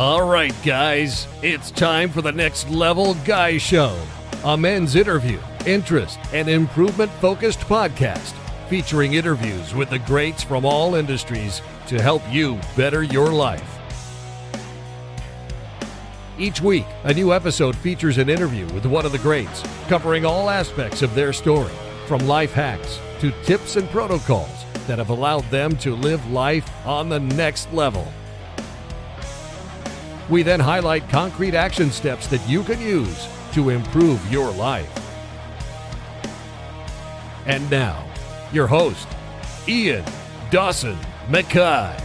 All right, guys, it's time for the Next Level Guy Show, a men's interview, interest, and improvement-focused podcast featuring interviews with the greats from all industries to help you better your life. Each week, a new episode features an interview with one of the greats, covering all aspects of their story, from life hacks to tips and protocols that have allowed them to live life on the next level. We then highlight concrete action steps that you can use to improve your life. And now, your host, Ian Dawson Mackay.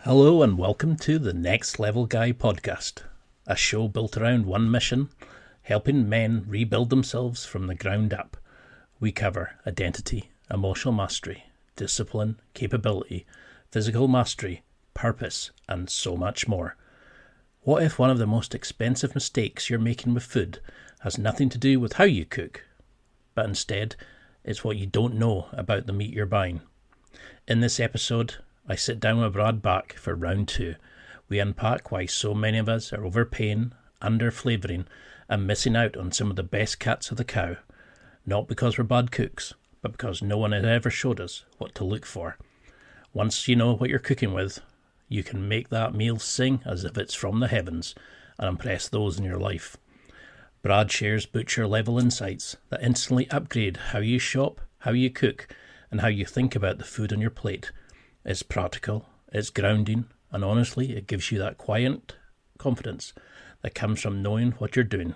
Hello and welcome to the Next Level Guy podcast, a show built around one mission, helping men rebuild themselves from the ground up. We cover identity, emotional mastery, discipline, capability, physical mastery, purpose, and so much more. What if one of the most expensive mistakes you're making with food has nothing to do with how you cook, but instead it's what you don't know about the meat you're buying? In this episode, I sit down with Brad Baych for round 2. We unpack why so many of us are overpaying, under-flavouring, and missing out on some of the best cuts of the cow. Not because we're bad cooks, but because no one has ever showed us what to look for. Once you know what you're cooking with, you can make that meal sing as if it's from the heavens and impress those in your life. Brad shares butcher-level insights that instantly upgrade how you shop, how you cook, and how you think about the food on your plate. It's practical, it's grounding, and honestly, it gives you that quiet confidence that comes from knowing what you're doing,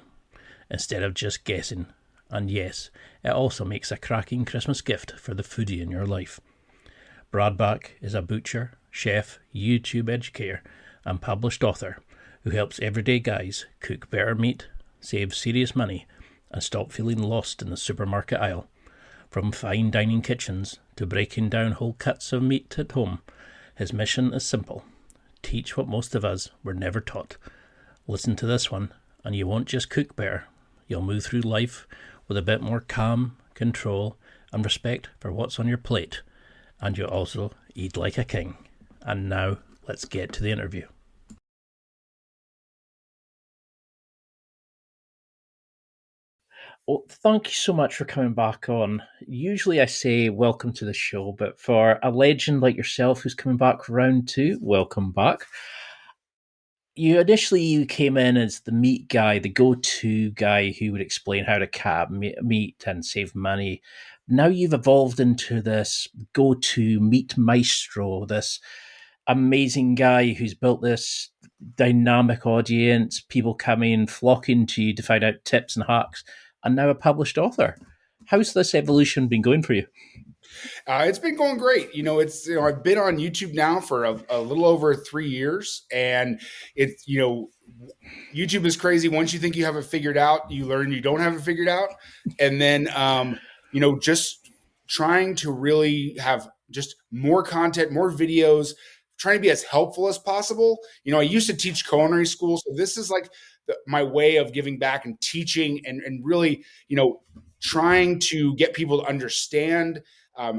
instead of just guessing. And yes, it also makes a cracking Christmas gift for the foodie in your life. Brad Baych is a butcher, chef, YouTube educator, and published author who helps everyday guys cook better meat, save serious money, and stop feeling lost in the supermarket aisle. From fine dining kitchens to breaking down whole cuts of meat at home, his mission is simple: teach what most of us were never taught. Listen to this one, and you won't just cook better. You'll move through life with a bit more calm, control, and respect for what's on your plate. And you'll also eat like a king. And now, let's get to the interview. Well, thank you so much for coming back on. Usually I say welcome to the show, but for a legend like yourself who's coming back for round 2, welcome back. You came in as the meat guy, the go-to guy who would explain how to cut meat and save money. Now you've evolved into this go-to meat maestro, this amazing guy who's built this dynamic audience, people coming, flocking to you to find out tips and hacks, and now a published author. How's this evolution been going for you? It's been going great. I've been on YouTube now for a little over 3 years, and YouTube is crazy. Once you think you have it figured out, you learn you don't have it figured out. And then, just trying to really have just more content, more videos, trying to be as helpful as possible. I used to teach culinary school, so this is like my way of giving back and teaching and really, trying to get people to understand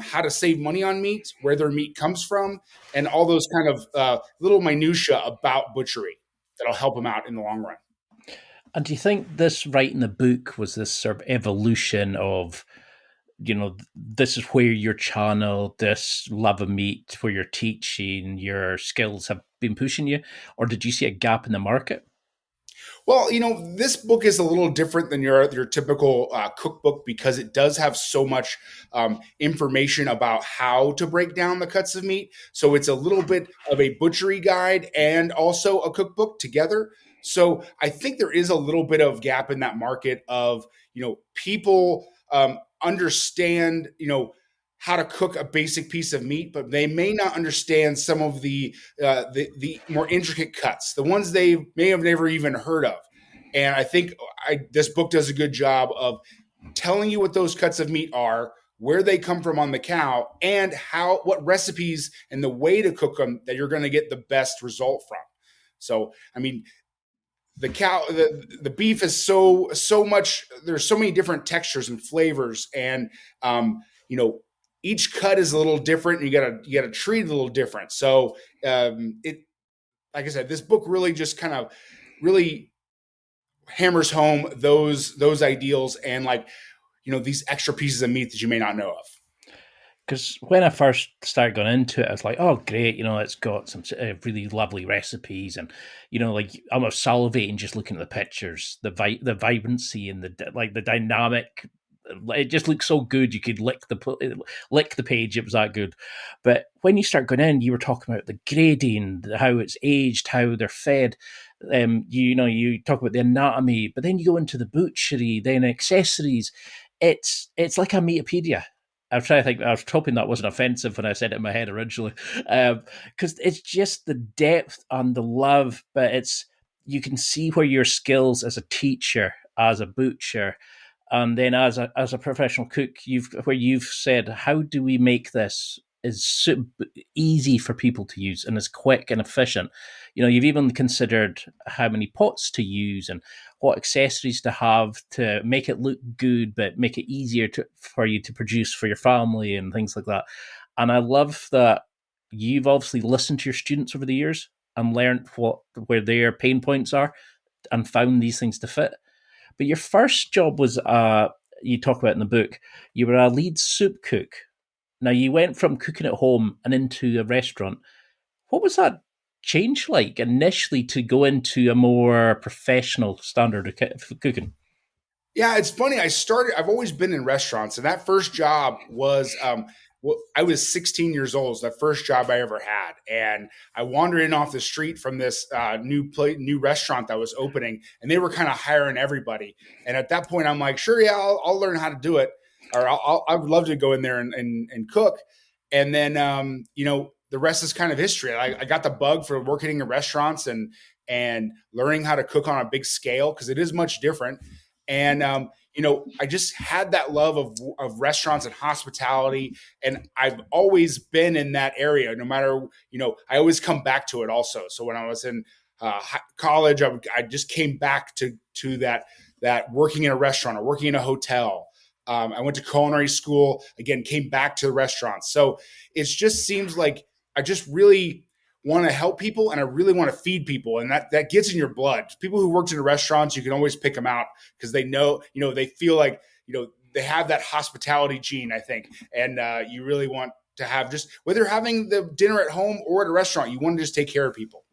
how to save money on meat, where their meat comes from, and all those kind of little minutia about butchery that'll help them out in the long run. And do you think this writing the book was this sort of evolution of, this is where your channel, this love of meat, where you're teaching, your skills have been pushing you? Or did you see a gap in the market? Well, this book is a little different than your typical cookbook because it does have so much information about how to break down the cuts of meat. So it's a little bit of a butchery guide and also a cookbook together. So I think there is a little bit of gap in that market of, people understand, how to cook a basic piece of meat, but they may not understand some of the more intricate cuts, the ones they may have never even heard of. And I think this book does a good job of telling you what those cuts of meat are, where they come from on the cow, and what recipes and the way to cook them that you're going to get the best result from. So, the beef is so much. There's so many different textures and flavors, and you know, each cut is a little different. And you gotta treat it a little different. So it, like I said, this book really just kind of really hammers home those ideals and, like, these extra pieces of meat that you may not know of. Because when I first started going into it, I was like, "Oh, great! It's got some really lovely recipes, and like I was salivating just looking at the pictures, the vibrancy and the dynamic. It just looks so good. You could lick the page. It was that good. But when you start going in, you were talking about the grading, how it's aged, how they're fed. You talk about the anatomy, but then you go into the butchery, then accessories. It's like a Meatopedia. I'm trying to think. I was hoping that wasn't offensive when I said it in my head originally, because it's just the depth and the love. But you can see where your skills as a teacher, as a butcher, and then as a professional cook, you've said, how do we make this as easy for people to use and as quick and efficient? You've even considered how many pots to use and what accessories to have to make it look good, but make it easier for you to produce for your family and things like that. And I love that you've obviously listened to your students over the years and learned where their pain points are and found these things to fit. But your first job was, you talk about in the book, you were a lead soup cook. Now, you went from cooking at home and into a restaurant. What was that change like initially to go into a more professional standard of cooking? Yeah, it's funny. I've always been in restaurants, and that first job was, I was 16 years old. It was the first job I ever had. And I wandered in off the street from this new restaurant that was opening, and they were kind of hiring everybody. And at that point, I'm like, sure, yeah, I'll learn how to do it. Or I would love to go in there and cook. And then, the rest is kind of history. I got the bug for working in restaurants and learning how to cook on a big scale, because it is much different. And I just had that love of restaurants and hospitality, and I've always been in that area. No matter, I always come back to it. Also, so when I was in college, I just came back to that working in a restaurant or working in a hotel. I went to culinary school again, came back to the restaurants. So it just seems like I just really want to help people, and I really want to feed people, and that gets in your blood. People who worked in restaurants, you can always pick them out because they know, they feel like, they have that hospitality gene, I think. And you really want to have, just whether you're having the dinner at home or at a restaurant, you want to just take care of people.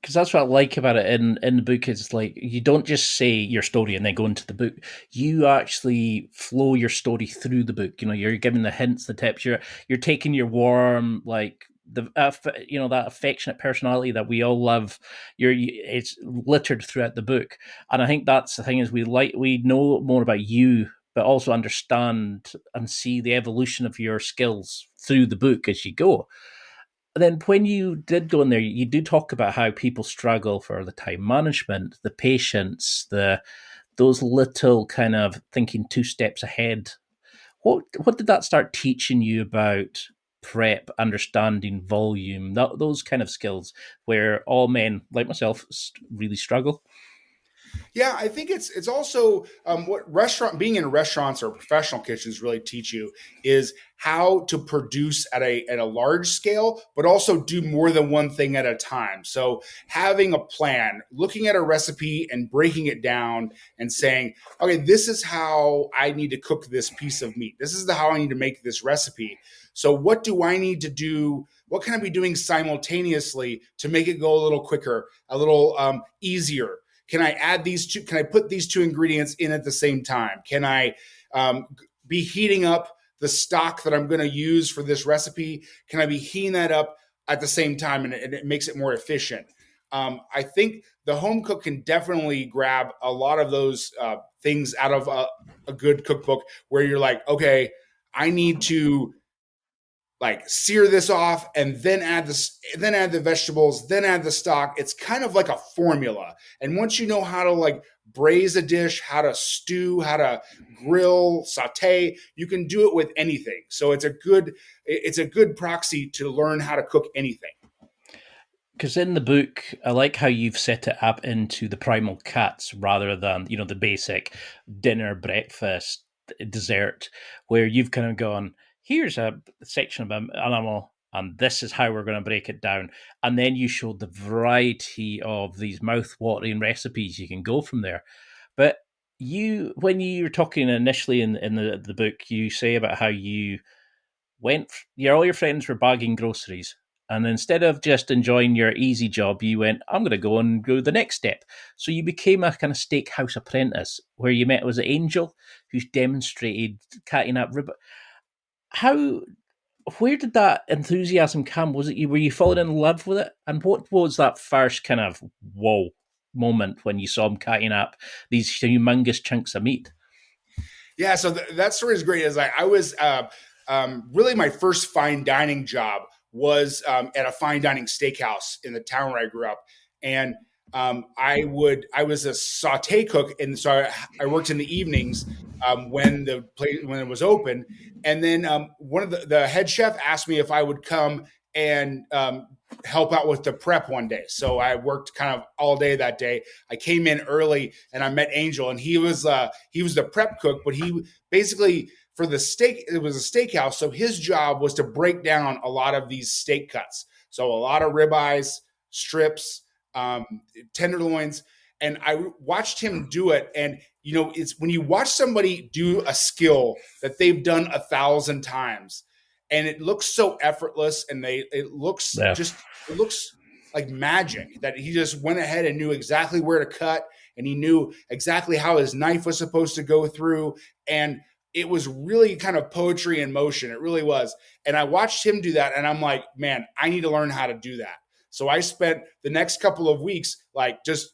Because that's what I like about it in the book, is like you don't just say your story and then go into the book. You actually flow your story through the book. You're giving the hints, the tips. You're taking your warm, like that affectionate personality that we all love. It's littered throughout the book, and I think that's the thing, is we know more about you, but also understand and see the evolution of your skills through the book as you go. Then when you did go in there, you do talk about how people struggle for the time management, the patience, those little kind of thinking two steps ahead. What did that start teaching you about prep, understanding volume, those kind of skills where all men like myself really struggle? Yeah, I think it's also what being in restaurants or professional kitchens really teach you is how to produce at a large scale, but also do more than one thing at a time. So having a plan, looking at a recipe and breaking it down and saying, okay, this is how I need to cook this piece of meat. This is how I need to make this recipe. So what do I need to do? What can I be doing simultaneously to make it go a little quicker, a little easier? Can I add these two? Can I put these two ingredients in at the same time? Can I be heating up the stock that I'm going to use for this recipe? Can I be heating that up at the same time, and it makes it more efficient? I think the home cook can definitely grab a lot of those things out of a good cookbook, where you're like, okay, I need to like sear this off and then add the vegetables, then add the stock. It's kind of like a formula. And once you know how to like braise a dish, how to stew, how to grill, saute, you can do it with anything. So it's a good proxy to learn how to cook anything. Because in the book, I like how you've set it up into the primal cuts rather than, the basic dinner, breakfast, dessert, where you've kind of gone, here's a section of an animal, and this is how we're going to break it down. And then you showed the variety of these mouth-watering recipes you can go from there. But when you were talking initially in the book, you say about how you all your friends were bagging groceries. And instead of just enjoying your easy job, you went, I'm going to go and go the next step. So you became a kind of steakhouse apprentice where you met, was it Angel, who's demonstrated cutting up rib. How, where did that enthusiasm come? Were you falling in love with it? And what was that first kind of whoa moment when you saw him cutting up these humongous chunks of meat? Yeah, so that story is great. As I was really my first fine dining job was at a fine dining steakhouse in the town where I grew up, and I was a saute cook, and so I worked in the evenings when the place when it was open, and then one of the head chef asked me if I would come and help out with the prep one day. So I worked kind of all day that day. I came in early and I met Angel, and he was the prep cook, but he basically for the steak, it was a steakhouse. So his job was to break down a lot of these steak cuts. So a lot of ribeyes, strips, um, tenderloins. And I watched him do it. And, it's when you watch somebody do a skill that they've done 1,000 times and it looks so effortless and Yeah. it looks like magic that he just went ahead and knew exactly where to cut and he knew exactly how his knife was supposed to go through. And it was really kind of poetry in motion. It really was. And I watched him do that and I'm like, man, I need to learn how to do that. So I spent the next couple of weeks like just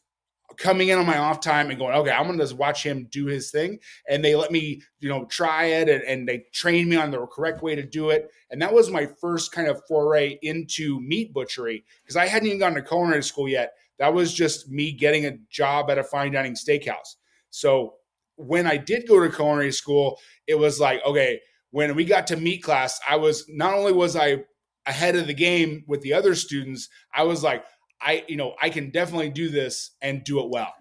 coming in on my off time and going, okay, I'm going to just watch him do his thing. And they let me, try it and they trained me on the correct way to do it. And that was my first kind of foray into meat butchery because I hadn't even gone to culinary school yet. That was just me getting a job at a fine dining steakhouse. So when I did go to culinary school, it was like, okay, when we got to meat class, not only was I ahead of the game with the other students, I was like, I can definitely do this and do it well.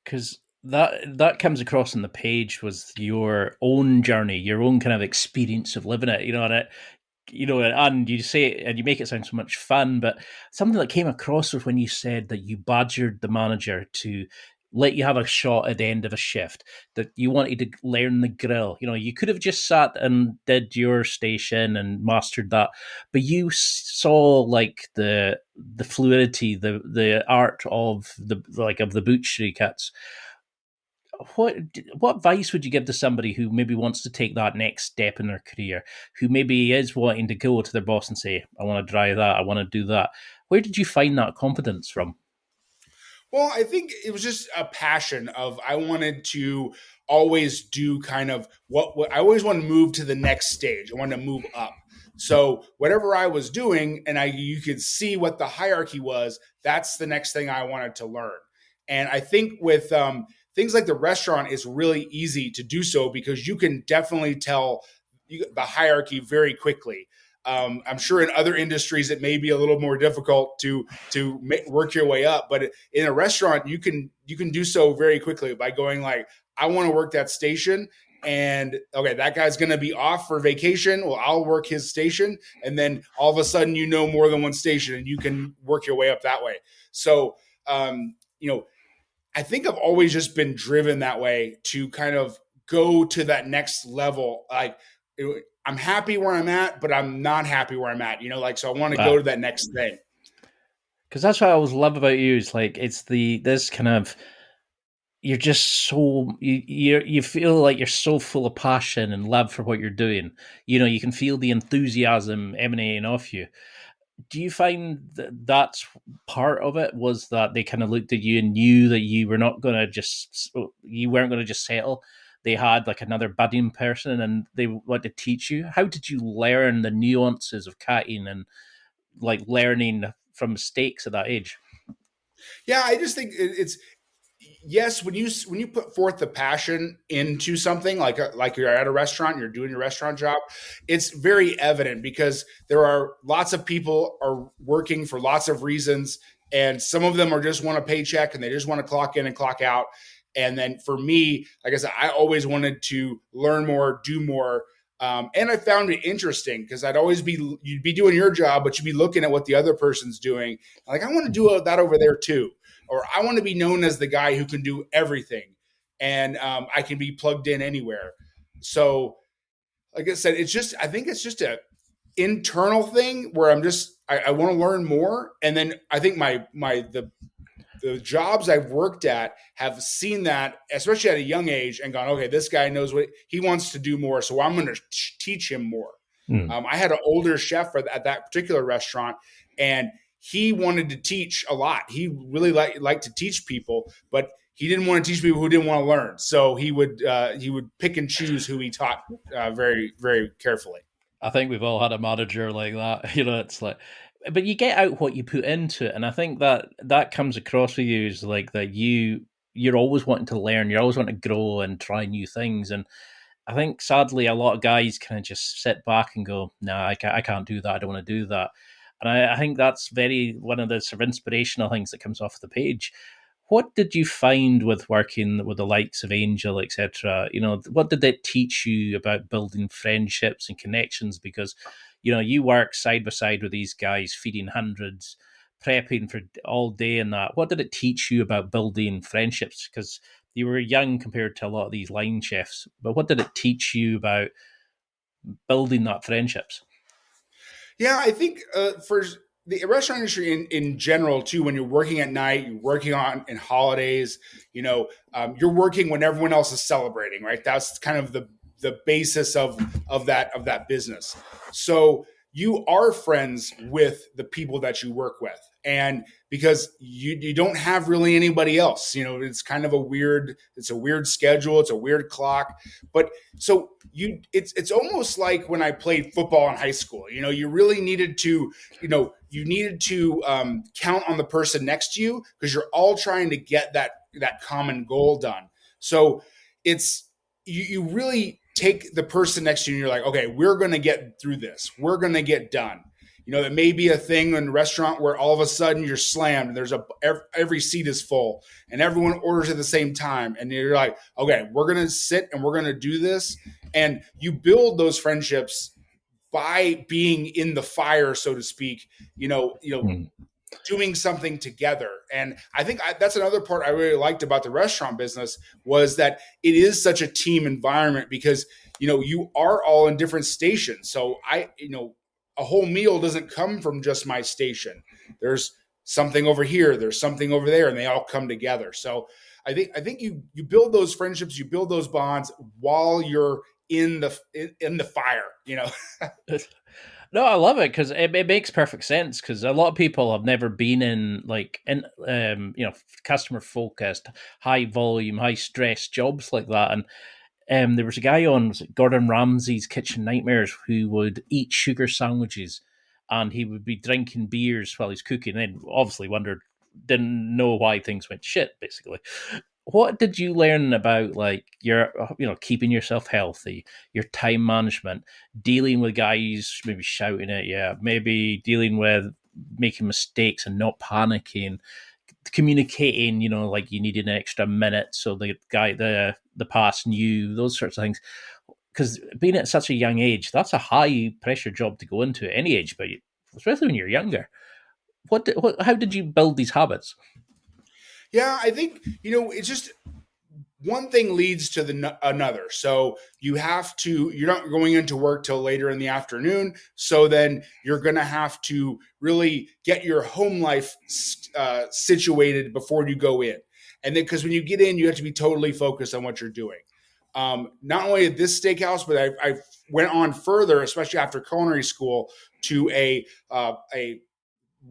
Because that comes across on the page was your own journey, your own kind of experience of living it, and you say it and you make it sound so much fun, but something that came across was when you said that you badgered the manager to let you have a shot at the end of a shift, that you wanted to learn the grill. You could have just sat and did your station and mastered that, but you saw like the fluidity, the art of the butchery cuts. What advice would you give to somebody who maybe wants to take that next step in their career, who maybe is wanting to go to their boss and say, I want to try that, I want to do that? Where did you find that confidence from? Well, I think it was just a passion of I wanted to always do kind of what I always want to move to the next stage. I wanted to move up. So whatever I was doing, and you could see what the hierarchy was. That's the next thing I wanted to learn. And I think with things like the restaurant, is really easy to do so because you can definitely tell the hierarchy very quickly. I'm sure in other industries it may be a little more difficult to work your way up, but in a restaurant you can do so very quickly by going like, I want to work that station, and okay, that guy's going to be off for vacation. Well, I'll work his station, and then all of a sudden more than one station, and you can work your way up that way. So, I think I've always just been driven that way to kind of go to that next level. Like I'm happy where I'm at, but I'm not happy where I'm at. So I want to go to that next thing. Because that's what I always love about you. Is like it's this kind of, you're just so you feel like you're so full of passion and love for what you're doing. You can feel the enthusiasm emanating off you. Do you find that that's part of it, was that they kind of looked at you and knew that you weren't going to just settle? They had like another budding person and they wanted to teach you. How did you learn the nuances of cutting and like learning from mistakes at that age? Yeah, I just think yes, when you put forth the passion into something like you're at a restaurant, you're doing your restaurant job, it's very evident because there are lots of people are working for lots of reasons, and some of them are just want a paycheck and they just want to clock in and clock out. And then for me, like I said, I always wanted to learn more, do more. And I found it interesting because you'd be doing your job, but you'd be looking at what the other person's doing. Like, I want to do that over there too, or I want to be known as the guy who can do everything, and I can be plugged in anywhere. So, like I said, I think it's just a internal thing where I want to learn more, and then I think the jobs I've worked at have seen that, especially at a young age, and gone, okay, this guy knows what he wants to do more, so I'm going to teach him more. I had an older chef at that particular restaurant, and he wanted to teach a lot. He really liked to teach people, but he didn't want to teach people who didn't want to learn. So he would pick and choose who he taught very, very carefully. I think we've all had a manager like that. It's like, but you get out what you put into it, and I think that comes across with you is like that you're always wanting to learn, you're always wanting to grow and try new things. And I think sadly a lot of guys kind of just sit back and go, "No, I can't do that. I don't want to do that." And I think that's very one of the sort of inspirational things that comes off the page. What did you find with working with the likes of Angel, etc.? What did that teach you about building friendships and connections? Because, you work side by side with these guys, feeding hundreds, prepping for all day and that. What did it teach you about building friendships? Because you were young compared to a lot of these line chefs. But what did it teach you about building that friendships? Yeah, I think for the restaurant industry in general too, when you're working at night, you're working on in holidays, you're working when everyone else is celebrating, right? That's kind of the basis of that business. So you are friends with the people that you work with, and because you don't have really anybody else, it's kind of a weird schedule, it's a weird clock, but so it's almost like when I played football in high school. You really needed to count on the person next to you because you're all trying to get that common goal done. So it's you really take the person next to you and you're like, okay, we're going to get through this. We're going to get done. It may be a thing in a restaurant where all of a sudden you're slammed and there's every seat is full and everyone orders at the same time. And you're like, okay, we're going to sit and we're going to do this. And you build those friendships by being in the fire, so to speak, doing something together. And I think that's another part I really liked about the restaurant business was that it is such a team environment because, you are all in different stations. So a whole meal doesn't come from just my station. There's something over here, there's something over there, and they all come together. So I think you build those friendships, you build those bonds while you're in the fire. No, I love it because it makes perfect sense. Because a lot of people have never been in customer focused, high volume, high stress jobs like that. And there was a guy on Gordon Ramsay's Kitchen Nightmares who would eat sugar sandwiches, and he would be drinking beers while he's cooking. And then obviously didn't know why things went shit. Basically, what did you learn about your keeping yourself healthy, your time management, dealing with guys maybe shouting at you, maybe dealing with making mistakes and not panicking, communicating, like you needed an extra minute so the guy the pass knew, those sorts of things? Because being at such a young age, that's a high pressure job to go into at any age, but especially when you're younger. How did you build these habits? Yeah, I think, it's just one thing leads to another. So you're not going into work till later in the afternoon. So then you're going to have to really get your home life situated before you go in. And then, because when you get in, you have to be totally focused on what you're doing. Not only at this steakhouse, but I went on further, especially after culinary school, to a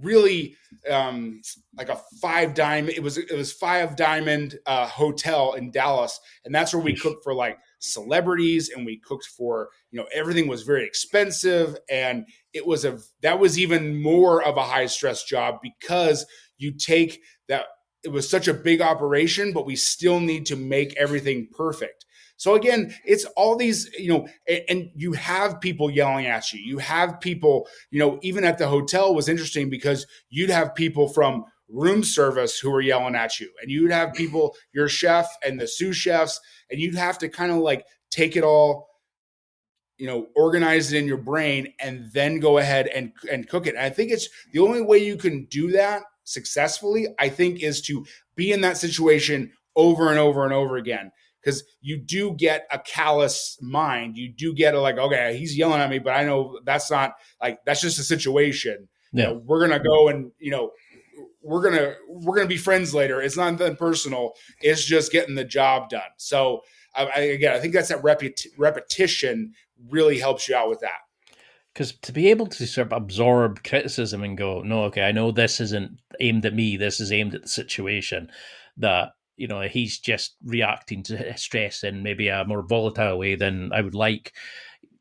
really like a it was five diamond hotel in Dallas, and that's where we cooked for like celebrities, and we cooked for everything was very expensive, and that was even more of a high stress job because you take it was such a big operation, but we still need to make everything perfect. So again, it's all these, and you have people yelling at you. You have people, even at the hotel was interesting because you'd have people from room service who were yelling at you, and you'd have people, your chef and the sous chefs, and you'd have to kind of like take it all, organize it in your brain and then go ahead and cook it. And I think it's the only way you can do that successfully, I think, is to be in that situation over and over and over again. Because you do get a callous mind. You do get okay, he's yelling at me, but I know that's not that's just a situation. Yeah. We're gonna go and we're gonna be friends later. It's not that personal. It's just getting the job done. So I think that's that repetition really helps you out with that. Because to be able to sort of absorb criticism and go, no, okay, I know this isn't aimed at me, this is aimed at the situation, that, he's just reacting to stress in maybe a more volatile way than I would like.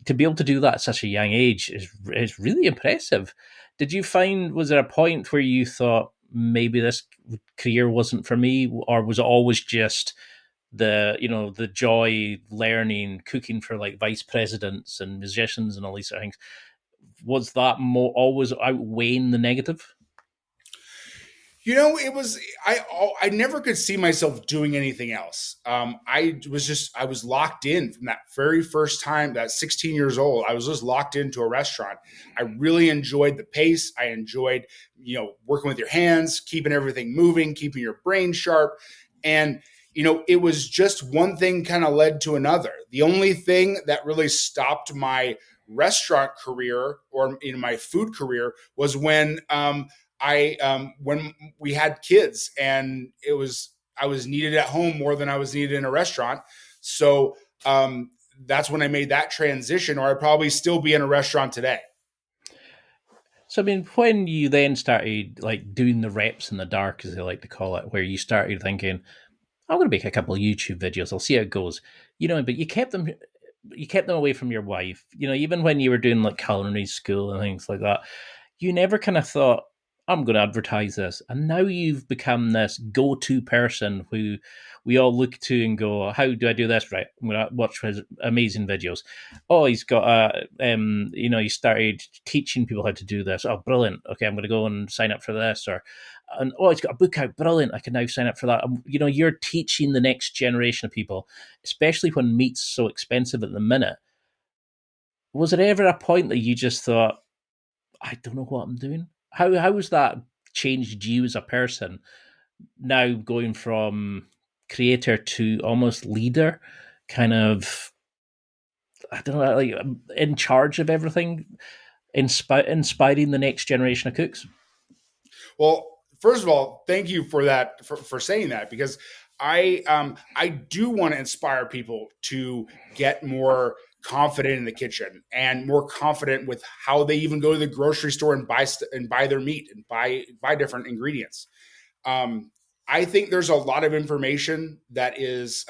To be able to do that at such a young age is really impressive. Did you find, was there a point where you thought maybe this career wasn't for me, or was it always just the joy learning cooking for like vice presidents and musicians and all these sort of things? Was that more always outweighing the negative? It was I never could see myself doing anything else. I was locked in from that very first time. That 16 years old, I was just locked into a restaurant. I really enjoyed the pace. I enjoyed working with your hands, keeping everything moving, keeping your brain sharp, and it was just one thing kind of led to another. The only thing that really stopped my restaurant career or my food career was when when we had kids and I was needed at home more than I was needed in a restaurant. So that's when I made that transition, or I'd probably still be in a restaurant today. So, I mean, when you then started like doing the reps in the dark, as they like to call it, where you started thinking, I'm going to make a couple of YouTube videos, I'll see how it goes, but you kept them away from your wife, even when you were doing like culinary school and things like that. You never kind of thought, I'm going to advertise this. And now you've become this go-to person who we all look to and go, how do I do this? Right. I'm going to watch his amazing videos. Oh, he's got he started teaching people how to do this. Oh, brilliant. Okay, I'm going to go and sign up for this. He's got a book out. Brilliant. I can now sign up for that. You're teaching the next generation of people, especially when meat's so expensive at the minute. Was there ever a point that you just thought, I don't know what I'm doing? How has that changed you as a person? Now going from creator to almost leader, kind of, I don't know, like in charge of everything, inspiring the next generation of cooks? Well, first of all, thank you for that for saying that, because I do want to inspire people to get more confident in the kitchen and more confident with how they even go to the grocery store and buy their meat and buy different ingredients. I think there's a lot of information that is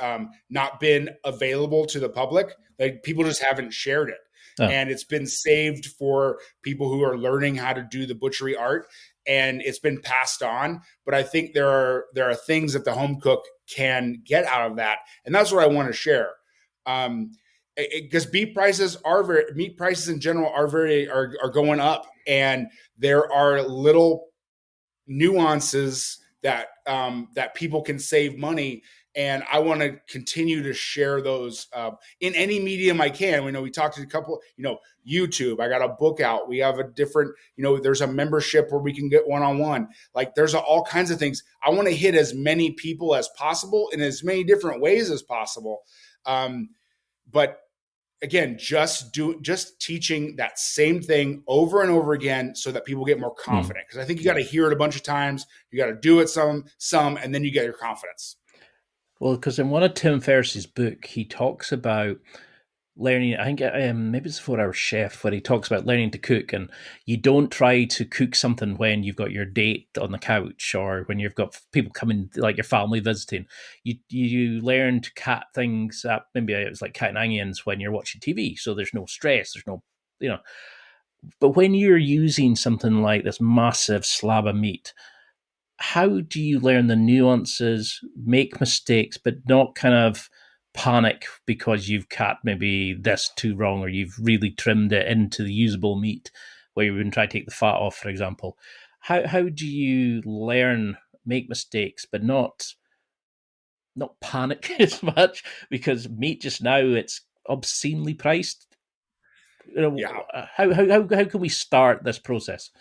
not been available to the public. Like people just haven't shared it. Oh. And it's been saved for people who are learning how to do the butchery art, and it's been passed on. But I think there are things that the home cook can get out of that, and that's what I want to share. Because meat prices in general are going up, and there are little nuances that people can save money. And I want to continue to share those in any medium I can. We talked to a couple, YouTube. I got a book out. We have a different, there's a membership where we can get one-on-one. Like there's all kinds of things. I want to hit as many people as possible in as many different ways as possible. But again, just teaching that same thing over and over again so that people get more confident. Because I think you got to hear it a bunch of times. You got to do it some, and then you get your confidence. Well, because in one of Tim Ferriss's book, he talks about learning. I think maybe it's 4 Hour Chef, where he talks about learning to cook, and you don't try to cook something when you've got your date on the couch or when you've got people coming, like your family visiting. You learn to cut things up. Maybe it's like cutting onions when you're watching TV, so there's no stress. There's no, But when you're using something like this massive slab of meat, how do you learn the nuances, make mistakes, but not kind of panic because you've cut maybe this too wrong, or you've really trimmed it into the usable meat where you wouldn't try to take the fat off, for example? How do you learn, make mistakes, but not panic as much, because meat just now, it's obscenely priced? Yeah. How can we start this process?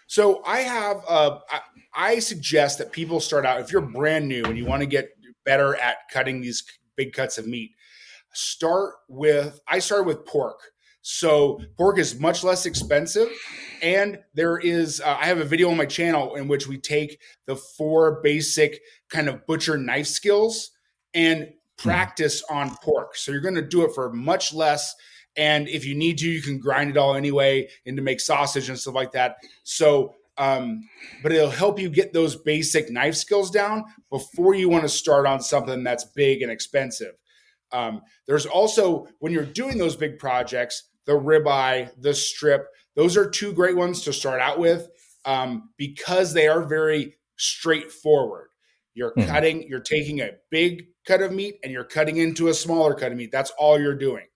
So I suggest that people start out, if you're brand new and you want to get better at cutting these big cuts of meat, I started with pork. So pork is much less expensive. And I have a video on my channel in which we take the 4 basic kind of butcher knife skills and practice on pork. So you're going to do it for much less. And if you need to, you can grind it all anyway and to make sausage and stuff like that. So, but it'll help you get those basic knife skills down before you want to start on something that's big and expensive. There's also, when you're doing those big projects, the ribeye, the strip, those are 2 great ones to start out with, because they are very straightforward. You're taking a big cut of meat and you're cutting into a smaller cut of meat. That's all you're doing.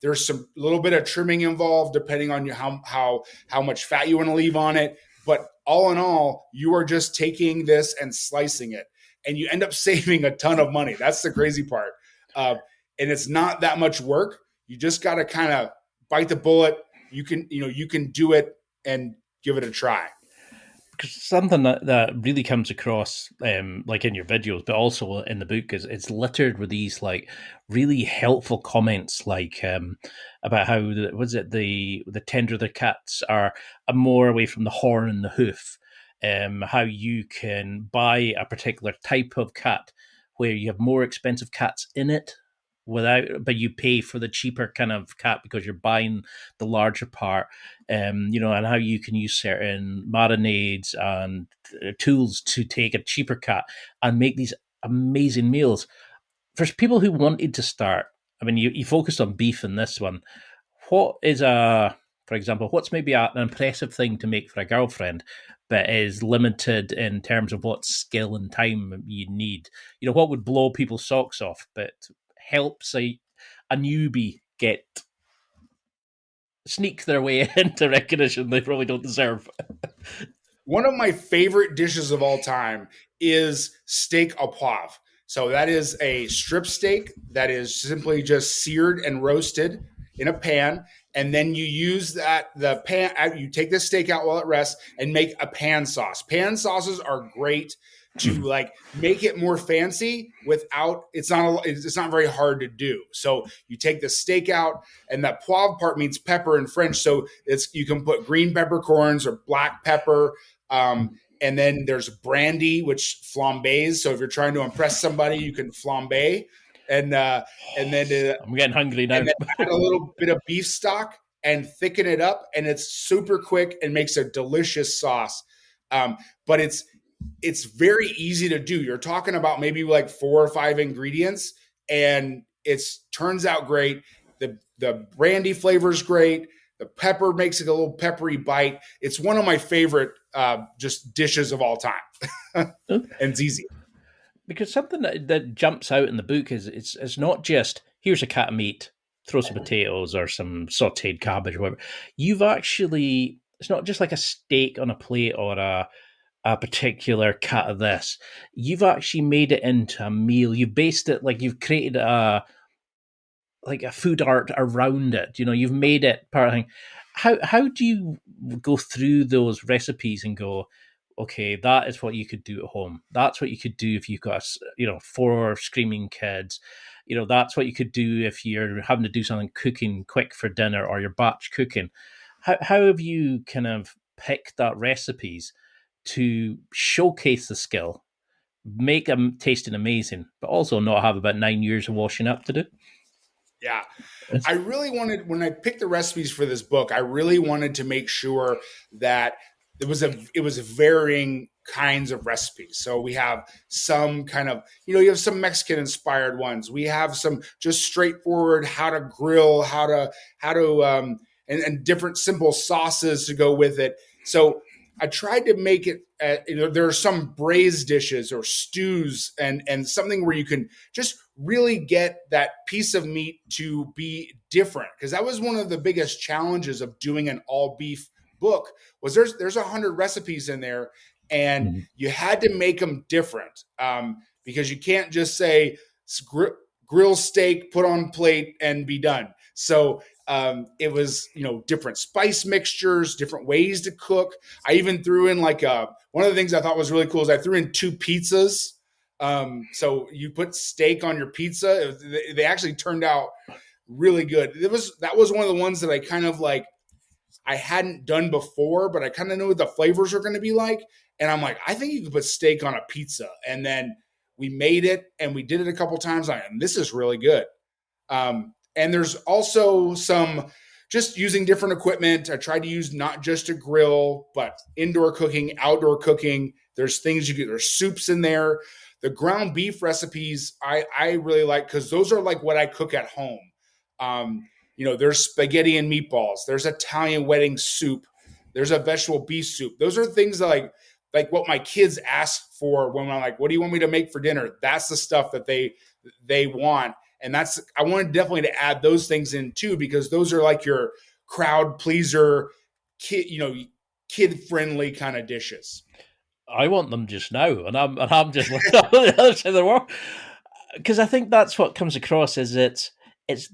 There's some little bit of trimming involved depending on how much fat you want to leave on it. But all in all, you are just taking this and slicing it, and you end up saving a ton of money. That's the crazy part. And it's not that much work. You just got to kind of bite the bullet. You can do it and give it a try. Because something that really comes across, like in your videos, but also in the book, is it's littered with these like really helpful comments, like about how the tenderer the cats are more away from the horn and the hoof. How you can buy a particular type of cat where you have more expensive cats in it but you pay for the cheaper kind of cat because you're buying the larger part. And how you can use certain marinades and tools to take a cheaper cat and make these amazing meals. For people who wanted to start, I mean, you focused on beef in this one. For example, what's maybe an impressive thing to make for a girlfriend, but is limited in terms of what skill and time you need? What would blow people's socks off, but helps a newbie sneak their way into recognition they probably don't deserve? One of my favorite dishes of all time is steak au poivre. So that is a strip steak that is simply just seared and roasted in a pan. And then you use you take the steak out while it rests and make a pan sauce. Pan sauces are great to like make it more fancy without, it's not very hard to do. So you take the steak out, and that poivre part means pepper in French. So you can put green peppercorns or black pepper. And then there's brandy, which flambés. So if you're trying to impress somebody, you can flambe. And then I'm getting hungry now. And then add a little bit of beef stock and thicken it up, and it's super quick and makes a delicious sauce. But it's very easy to do. You're talking about maybe like 4 or 5 ingredients, and it turns out great. The brandy flavor is great. The pepper makes it a little peppery bite. It's one of my favorite just dishes of all time. And it's easy. Because something that jumps out in the book is it's not just, here's a cat of meat, throw some potatoes or some sauteed cabbage or whatever. It's not just like a steak on a plate or a particular cut of this. You've actually made it into a meal. You've based it, like you've created a food art around it. You've made it part of the thing. How do you go through those recipes and go, okay, that is what you could do at home. That's what you could do if you've got 4 screaming kids. That's what you could do if you're having to do something cooking quick for dinner or you're batch cooking. How have you kind of picked that recipes to showcase the skill, make them tasting amazing, but also not have about 9 years of washing up to do? Yeah. I really wanted, when I picked the recipes for this book, I really wanted to make sure that it was varying kinds of recipes. So we have some kind of, you have some Mexican inspired ones. We have some just straightforward, how to grill, how to and different simple sauces to go with it. So I tried to make it, there are some braised dishes or stews and something where you can just really get that piece of meat to be different. Because that was one of the biggest challenges of doing an all beef book was there's 100 recipes in there and you had to make them different because you can't just say grill steak, put on plate and be done. So it was, different spice mixtures, different ways to cook. I even threw in one of the things I thought was really cool is I threw in 2 pizzas. So you put steak on your pizza. They actually turned out really good. That was one of the ones that I kind of I hadn't done before, but I kind of knew what the flavors are going to be like. And I'm like, I think you could put steak on a pizza. And then we made it and we did it a couple times. And this is really good. And there's also some just using different equipment. I tried to use not just a grill, but indoor cooking, outdoor cooking. There's things there's soups in there. The ground beef recipes I really like because those are like what I cook at home. There's spaghetti and meatballs. There's Italian wedding soup. There's a vegetable beef soup. Those are things that like what my kids ask for when I'm like, what do you want me to make for dinner? That's the stuff that they want. And I wanted definitely to add those things in too, because those are like your crowd pleaser, kid friendly kind of dishes. I want them just now, and I'm just looking on the other side of the world because I think that's what comes across is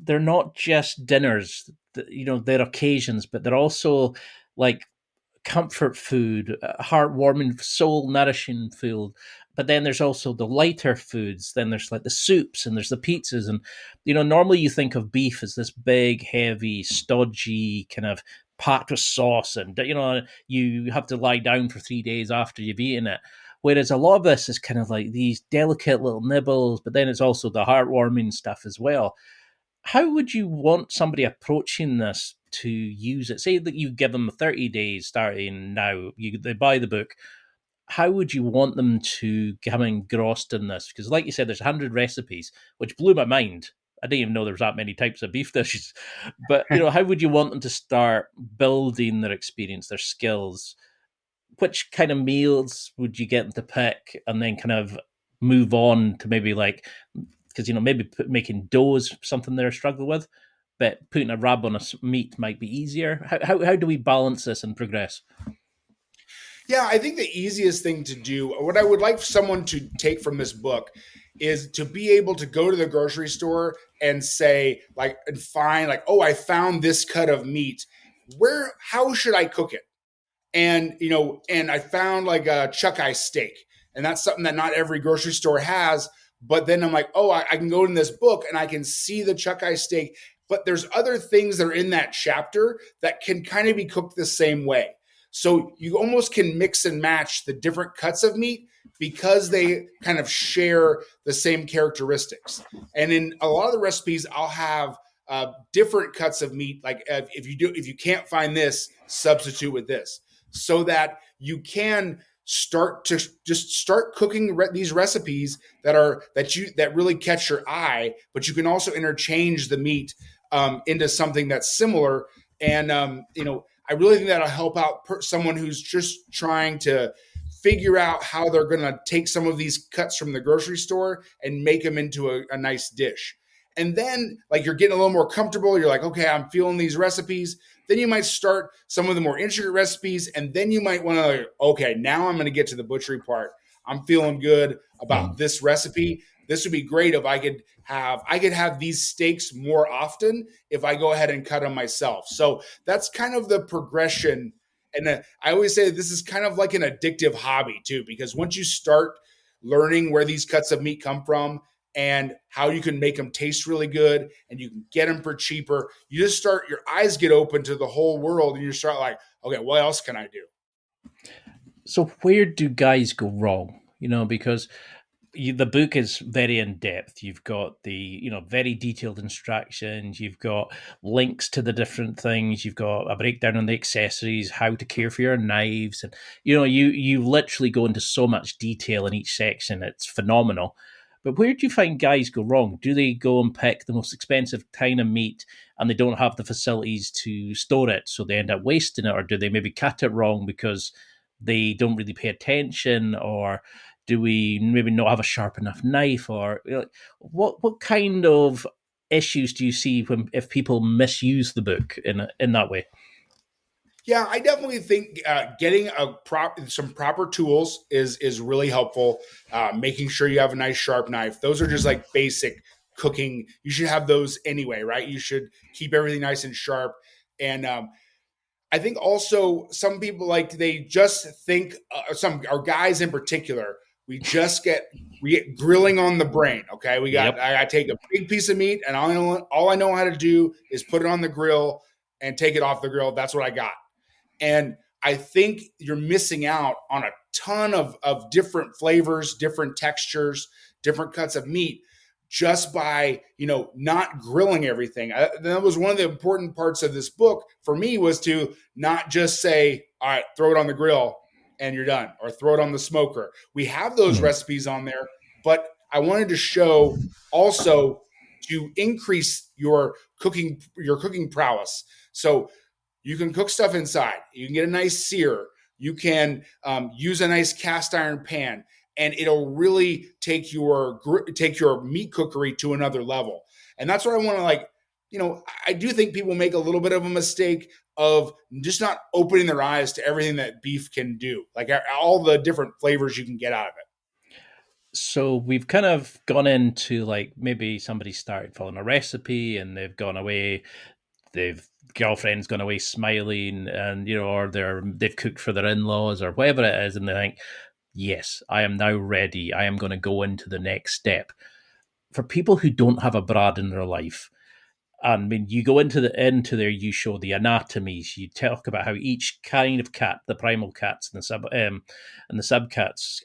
they're not just dinners, they're occasions, but they're also like comfort food, heartwarming, soul nourishing food. But then there's also the lighter foods. Then there's like the soups and there's the pizzas. And, normally you think of beef as this big, heavy, stodgy, kind of packed with sauce. And, you have to lie down for 3 days after you've eaten it. Whereas a lot of this is kind of like these delicate little nibbles, but then it's also the heartwarming stuff as well. How would you want somebody approaching this to use it? Say that you give them 30 days starting now, they buy the book. How would you want them to become engrossed in this? Because like you said, there's 100 recipes, which blew my mind. I didn't even know there was that many types of beef dishes. But, how would you want them to start building their experience, their skills? Which kind of meals would you get them to pick and then kind of move on to maybe because, maybe making dough is something they're struggling with, but putting a rub on a meat might be easier. How do we balance this and progress? Yeah, I think the easiest thing to do, what I would like someone to take from this book is to be able to go to the grocery store and say, and find oh, I found this cut of meat. How should I cook it? And, and I found a chuck eye steak. And that's something that not every grocery store has. But then I'm like, oh, I can go in this book and I can see the chuck eye steak. But there's other things that are in that chapter that can kind of be cooked the same way. So you almost can mix and match the different cuts of meat because they kind of share the same characteristics. And in a lot of the recipes, I'll have different cuts of meat. Like if you can't find this, substitute with this, so that you can start cooking these recipes that really catch your eye. But you can also interchange the meat into something that's similar. And I really think that'll help out someone who's just trying to figure out how they're going to take some of these cuts from the grocery store and make them into a nice dish. And then you're getting a little more comfortable. You're like, okay, I'm feeling these recipes. Then you might start some of the more intricate recipes. And then you might want to, okay, now I'm going to get to the butchery part. I'm feeling good about this recipe. This would be great if I could have these steaks more often if I go ahead and cut them myself. So that's kind of the progression. And I always say this is kind of like an addictive hobby too, because once you start learning where these cuts of meat come from and how you can make them taste really good and you can get them for cheaper, you just your eyes get open to the whole world and you start like, okay, what else can I do? So where do guys go wrong? Because the book is very in depth. You've got the very detailed instructions. You've got links to the different things. You've got a breakdown on the accessories, how to care for your knives, and you literally go into so much detail in each section. It's phenomenal. But where do you find guys go wrong? Do they go and pick the most expensive kind of meat and they don't have the facilities to store it, so they end up wasting it, or do they maybe cut it wrong because they don't really pay attention, or do we maybe not have a sharp enough knife, or what kind of issues do you see if people misuse the book in that way? Yeah, I definitely think getting some proper tools is really helpful. Making sure you have a nice sharp knife; those are just like basic cooking. You should have those anyway, right? You should keep everything nice and sharp. And I think also some people they just think some our guys in particular. We get grilling on the brain. Okay, I take a big piece of meat, and all I know how to do is put it on the grill and take it off the grill. That's what I got. And I think you're missing out on a ton of different flavors, different textures, different cuts of meat just by, not grilling everything. That was one of the important parts of this book for me, was to not just say, all right, throw it on the grill and you're done, or throw it on the smoker. We have those recipes on there, but I wanted to show also to increase your cooking prowess. So you can cook stuff inside. You can get a nice sear. You can use a nice cast iron pan, and it'll really take your meat cookery to another level. And that's what I want to I do think people make a little bit of a mistake of just not opening their eyes to everything that beef can do, like all the different flavors you can get out of it. So we've kind of gone into maybe somebody started following a recipe and they've gone away, girlfriend's gone away smiling, and or they've cooked for their in-laws or whatever it is, and they think, yes, I am now ready, I am going to go into the next step. For people who don't have a Brad in their life, I mean, you go into there, you show the anatomies, you talk about how each kind of cat, the primal cats and the subcats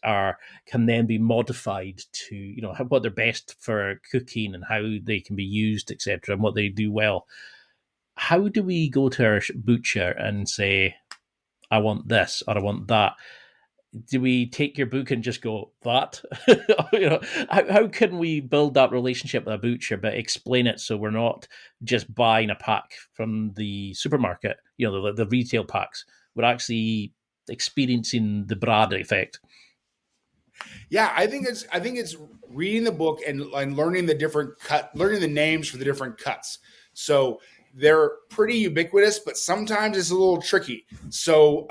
can then be modified to what they're best for cooking and how they can be used, etc., and what they do well. How do we go to our butcher and say, I want this or I want that? Do we take your book and just go, that? How can we build that relationship with a butcher, but explain it so we're not just buying a pack from the supermarket, the retail packs? We're actually experiencing the Brad effect. Yeah, I think it's reading the book and learning learning the names for the different cuts. So they're pretty ubiquitous, but sometimes it's a little tricky. So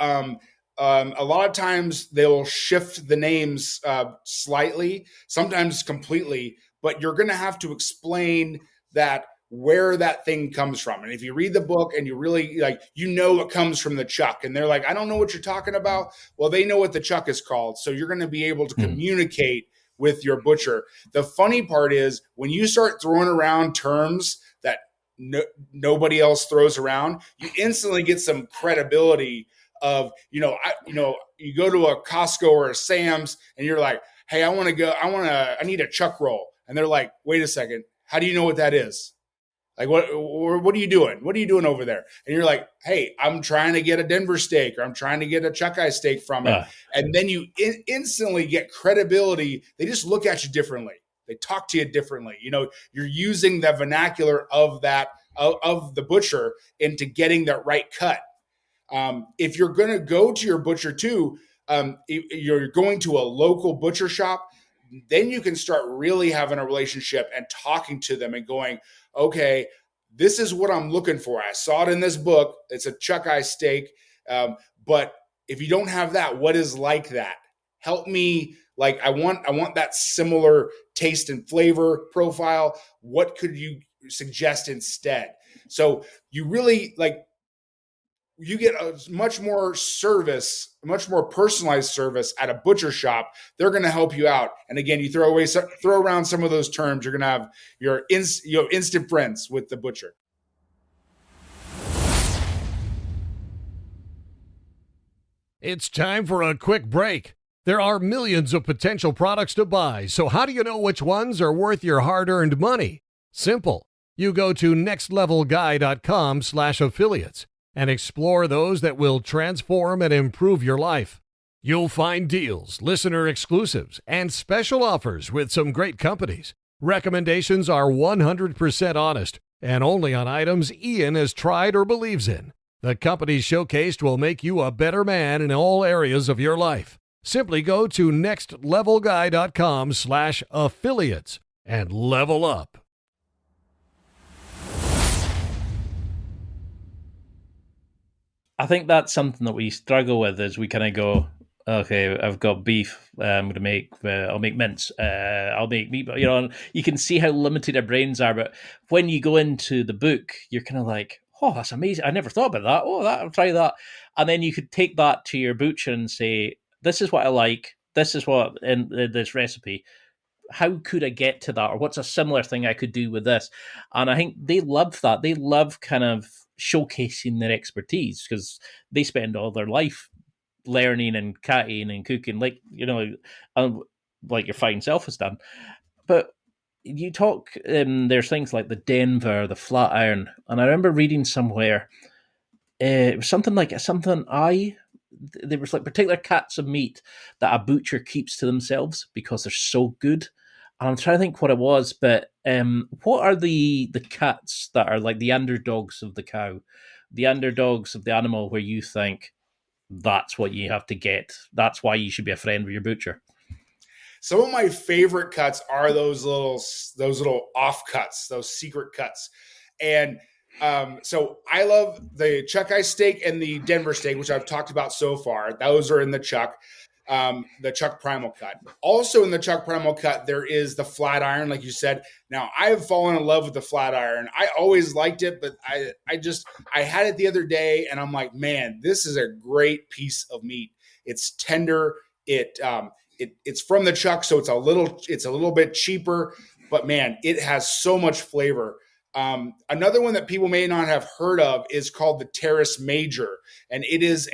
a lot of times they'll shift the names slightly, sometimes completely, but you're going to have to explain that where that thing comes from. And if you read the book and you really it comes from the chuck, and they're like, I don't know what you're talking about. Well, they know what the chuck is called. So you're going to be able to communicate with your butcher. The funny part is when you start throwing around terms that nobody else throws around, you instantly get some credibility of, you go to a Costco or a Sam's and you're like, hey, I need a chuck roll. And they're like, wait a second, how do you know what that is? Like, what are you doing? What are you doing over there? And you're like, hey, I'm trying to get a Denver steak, or I'm trying to get a chuck eye steak from it. And then you instantly get credibility. They just look at you differently. They talk to you differently. You're using the vernacular of the butcher into getting that right cut. If you're going to go to your butcher too, you're going to a local butcher shop, then you can start really having a relationship and talking to them and going, okay, this is what I'm looking for. I saw it in this book. It's a chuck eye steak. But if you don't have that, what is like that? Help me. I want that similar taste and flavor profile. What could you suggest instead? So you really you get a much more personalized service at a butcher shop. They're going to help you out. And again, you throw around some of those terms, you're going to have your instant friends with the butcher. It's time for a quick break. There are millions of potential products to buy, so how do you know which ones are worth your hard-earned money? Simple. You go to nextlevelguy.com/affiliates and explore those that will transform and improve your life. You'll find deals, listener exclusives, and special offers with some great companies. Recommendations are 100% honest and only on items Ian has tried or believes in. The companies showcased will make you a better man in all areas of your life. Simply go to nextlevelguy.com/affiliates and level up. I think that's something that we struggle with is we kind of go, okay, I've got beef. I'm going to I'll make mince. I'll make meat. And you can see how limited our brains are. But when you go into the book, you're kind of like, oh, that's amazing. I never thought about that. Oh, I'll try that. And then you could take that to your butcher and say, this is what I like. This is what in this recipe. How could I get to that? Or what's a similar thing I could do with this? And I think they love that. They love kind of showcasing their expertise because they spend all their life learning and catting and cooking, like your fine self has done. But you talk, there's things like the Denver, the flat iron, and I remember reading somewhere it was there was like particular cuts of meat that a butcher keeps to themselves because they're so good. And I'm trying to think what it was, but what are the cuts that are like the underdogs of the cow, the underdogs of the animal, where you think that's what you have to get? That's why you should be a friend with your butcher. Some of my favorite cuts are those little off cuts, those secret cuts, and so I love the Chuck Eye steak and the Denver steak, which I've talked about so far. Those are in the Chuck Primal cut. Also in the Chuck Primal cut, there is the flat iron, like you said. Now I have fallen in love with the flat iron. I always liked it, but I had it the other day, and I'm like, man, this is a great piece of meat. It's tender. It's from the Chuck, so it's a little bit cheaper, but man, it has so much flavor. Another one that people may not have heard of is called the Terrace Major, and it is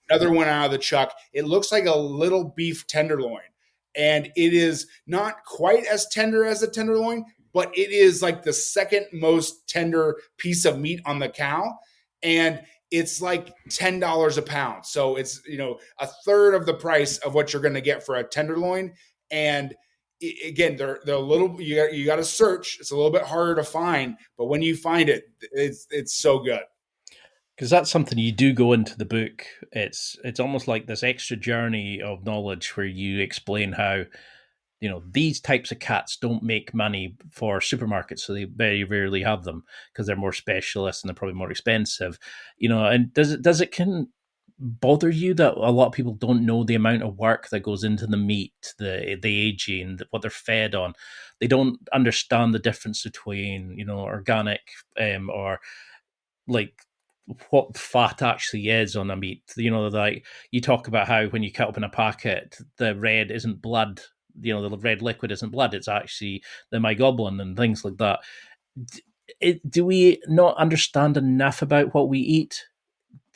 another one out of the Chuck. It looks like a little beef tenderloin, and it is not quite as tender as a tenderloin, but it is like the second most tender piece of meat on the cow, and it's like $10 a pound. So it's a third of the price of what you're going to get for a tenderloin, and again, they're a little. You got to search. It's a little bit harder to find, but when you find it, it's so good. Because that's something you do go into the book. It's almost like this extra journey of knowledge where you explain how these types of cats don't make money for supermarkets, so they very rarely have them because they're more specialist and they're probably more expensive. And does it can bother you that a lot of people don't know the amount of work that goes into the meat, the aging, what they're fed on? They don't understand the difference between organic or like what fat actually is on a meat. Like you talk about how when you cut open a packet, the red isn't blood. The red liquid isn't blood. It's actually the myoglobin and things like that. Do we not understand enough about what we eat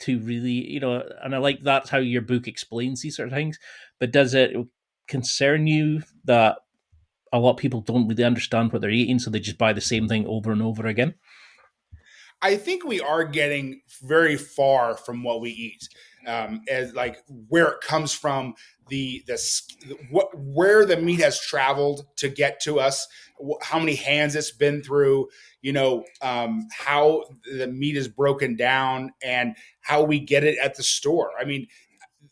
to really, and I like that's how your book explains these sort of things, but does it concern you that a lot of people don't really understand what they're eating, so they just buy the same thing over and over again? I think we are getting very far from what we eat, as like where it comes from, where the meat has traveled to get to us, how many hands it's been through, how the meat is broken down, and how we get it at the store. I mean,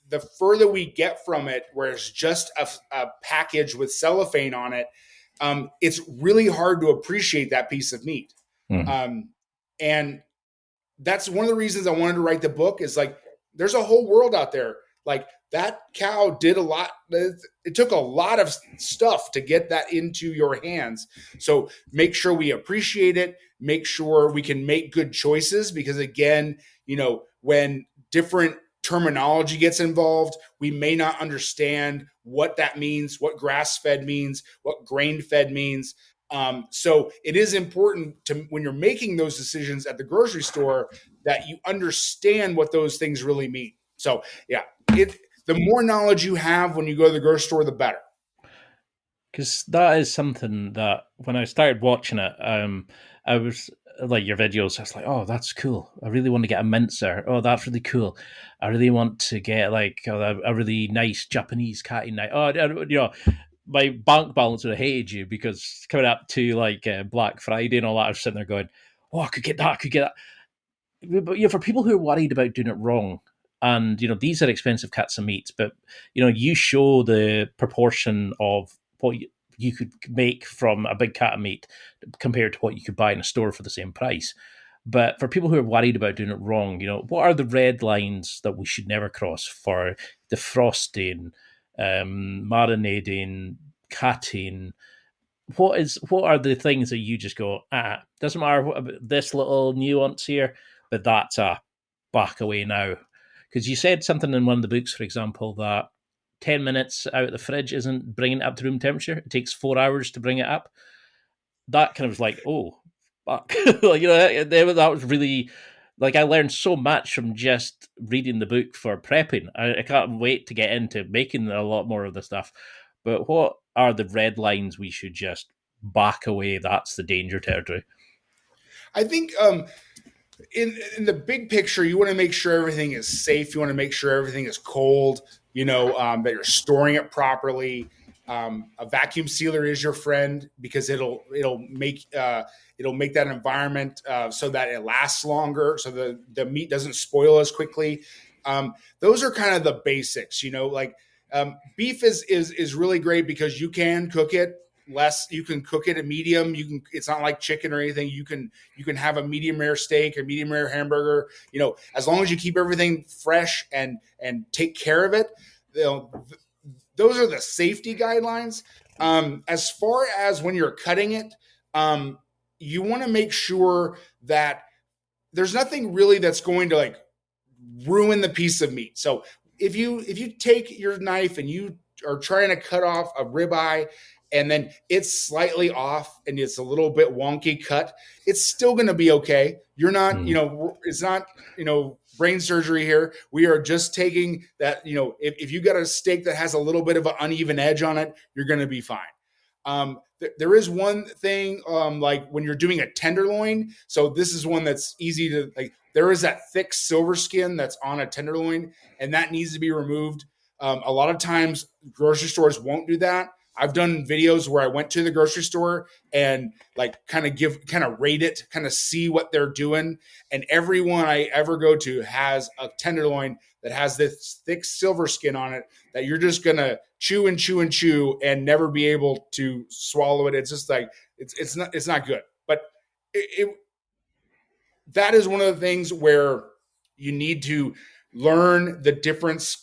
the further we get from it, where it's just a package with cellophane on it, it's really hard to appreciate that piece of meat. Mm-hmm. And that's one of the reasons I wanted to write the book, is like, there's a whole world out there. Like, that cow did a lot. It took a lot of stuff to get that into your hands. So make sure we appreciate it. Make sure we can make good choices, because again, when different terminology gets involved, we may not understand what that means, what grass-fed means, what grain-fed means. So it is important to, when you're making those decisions at the grocery store, that you understand what those things really mean. So yeah, the more knowledge you have when you go to the grocery store, the better. Because that is something that when I started watching it, I was like your videos. I was like, oh, that's cool. I really want to get a mincer. Oh, that's really cool. I really want to get like a really nice Japanese catty knife. Oh, my bank balance would have hated you, because coming up to like Black Friday and all that, I was sitting there going, oh, I could get that. but for people who are worried about doing it wrong, and these are expensive cuts of meat, but you show the proportion of what you could make from a big cut of meat compared to what you could buy in a store for the same price. But for people who are worried about doing it wrong, what are the red lines that we should never cross for defrosting, marinating, cutting? What are the things that you just go, doesn't matter what about this little nuance here, but that's a back away now? Because you said something in one of the books, for example, that 10 minutes out of the fridge isn't bringing it up to room temperature. It takes 4 hours to bring it up. That kind of was like, oh, fuck. That was really, like, I learned so much from just reading the book for prepping. I can't wait to get into making a lot more of the stuff. But what are the red lines we should just back away? That's the danger territory. I think in the big picture, you want to make sure everything is safe. You want to make sure everything is cold. That you're storing it properly. A vacuum sealer is your friend because it'll make that environment so that it lasts longer, so the meat doesn't spoil as quickly. Those are kind of the basics. Beef is really great because you can cook it less. You can cook it at medium. It's not like chicken or anything. You can have a medium rare steak or medium rare hamburger. As long as you keep everything fresh and take care of it. Those are the safety guidelines. As far as when you're cutting it, you want to make sure that there's nothing really that's going to ruin the piece of meat. So if you take your knife and you are trying to cut off a ribeye and then it's slightly off and it's a little bit wonky cut, it's still going to be okay. You're not, it's not, brain surgery here. We are just taking that, if you got a steak that has a little bit of an uneven edge on it, you're going to be fine. There is one thing, like when you're doing a tenderloin. So this is one that's easy to there is that thick silver skin that's on a tenderloin, and that needs to be removed. A lot of times grocery stores won't do that. I've done videos where I went to the grocery store and kind of rate it, kind of see what they're doing. And everyone I ever go to has a tenderloin that has this thick silver skin on it that you're just going to chew and chew and chew and never be able to swallow it. It's just it's not good. But that is one of the things where you need to learn the difference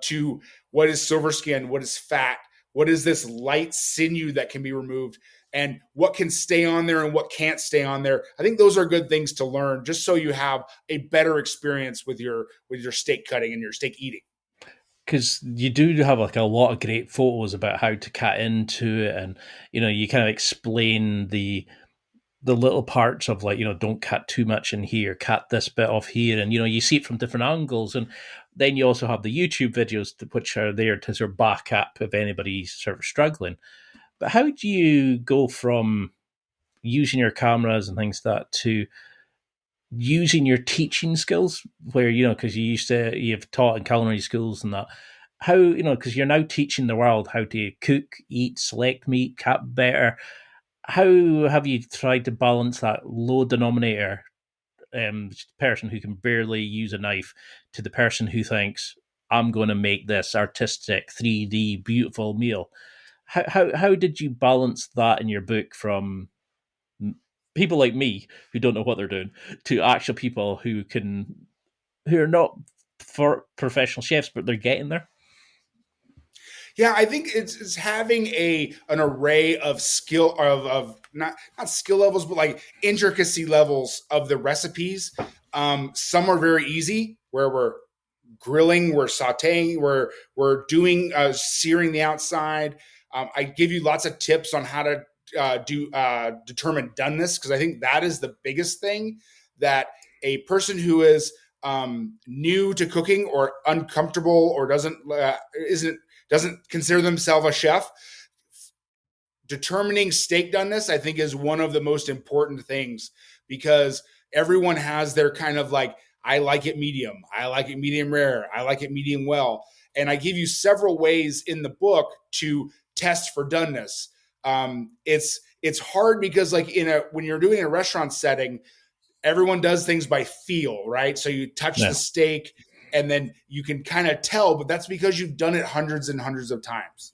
to what is silver skin, what is fat, what is this light sinew that can be removed, and what can stay on there and what can't stay on there. I think those are good things to learn just so you have a better experience with your steak cutting and your steak eating. Because you do have a lot of great photos about how to cut into it, and you kind of explain the little parts of don't cut too much in here, cut this bit off here, and you see it from different angles. And then you also have the YouTube videos which are there to sort of back up if anybody's sort of struggling. But how do you go from using your cameras and things like that to using your teaching skills, where because you've taught in culinary schools and that, how because you're now teaching the world how to cook, eat, select meat, cut better. How have you tried to balance that low denominator person who can barely use a knife to the person who thinks, I'm going to make this artistic 3D beautiful meal? How did you balance that in your book from people like me who don't know what they're doing to actual people who are not for professional chefs, but they're getting there? Yeah, I think it's having an array of skill of not skill levels, but intricacy levels of the recipes. Some are very easy, where we're grilling, we're sautéing, we're doing searing the outside. I give you lots of tips on how to determine doneness, because I think that is the biggest thing that a person who is new to cooking or uncomfortable or doesn't consider themselves a chef, determining steak doneness, I think, is one of the most important things, because everyone has their kind of I like it medium, I like it medium rare, I like it medium well. And I give you several ways in the book to test for doneness. It's hard because when you're doing a restaurant setting, everyone does things by feel, right? So you touch the steak and then you can kind of tell, but that's because you've done it hundreds and hundreds of times.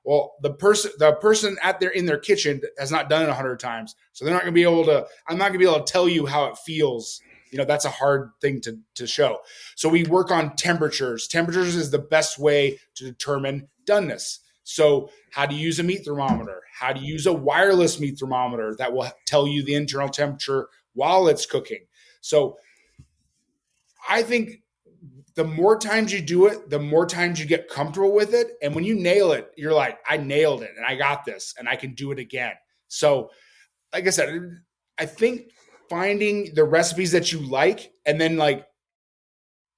Well, the person in their kitchen has not done it 100 times, so they're not going to be able to. I'm not going to be able to tell you how it feels. That's a hard thing to show. So we work on temperatures. Temperatures is the best way to determine doneness. So how to use a meat thermometer, how to use a wireless meat thermometer that will tell you the internal temperature while it's cooking. So I think the more times you do it, the more times you get comfortable with it. And when you nail it, you're like, I nailed it and I got this and I can do it again. So like I said, I think finding the recipes that you like and then like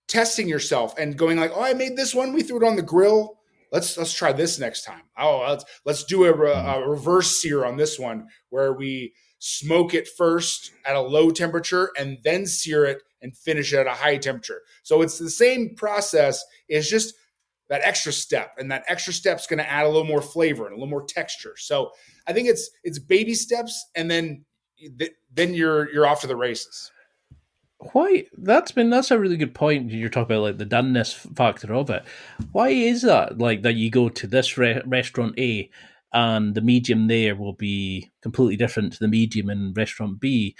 testing yourself and going like, oh, I made this one. We threw it on the grill. Let's try this next time. Oh, let's do a reverse sear on this one where we smoke it first at a low temperature and then sear it and finish it at a high temperature. So it's the same process. It's just that extra step, and that extra step is going to add a little more flavor and a little more texture. So I think it's baby steps, and then you're off to the races. Why that's a really good point. You're talking about like the doneness factor of it. Why is that? Like that you go to this restaurant A, and the medium there will be completely different to the medium in restaurant B.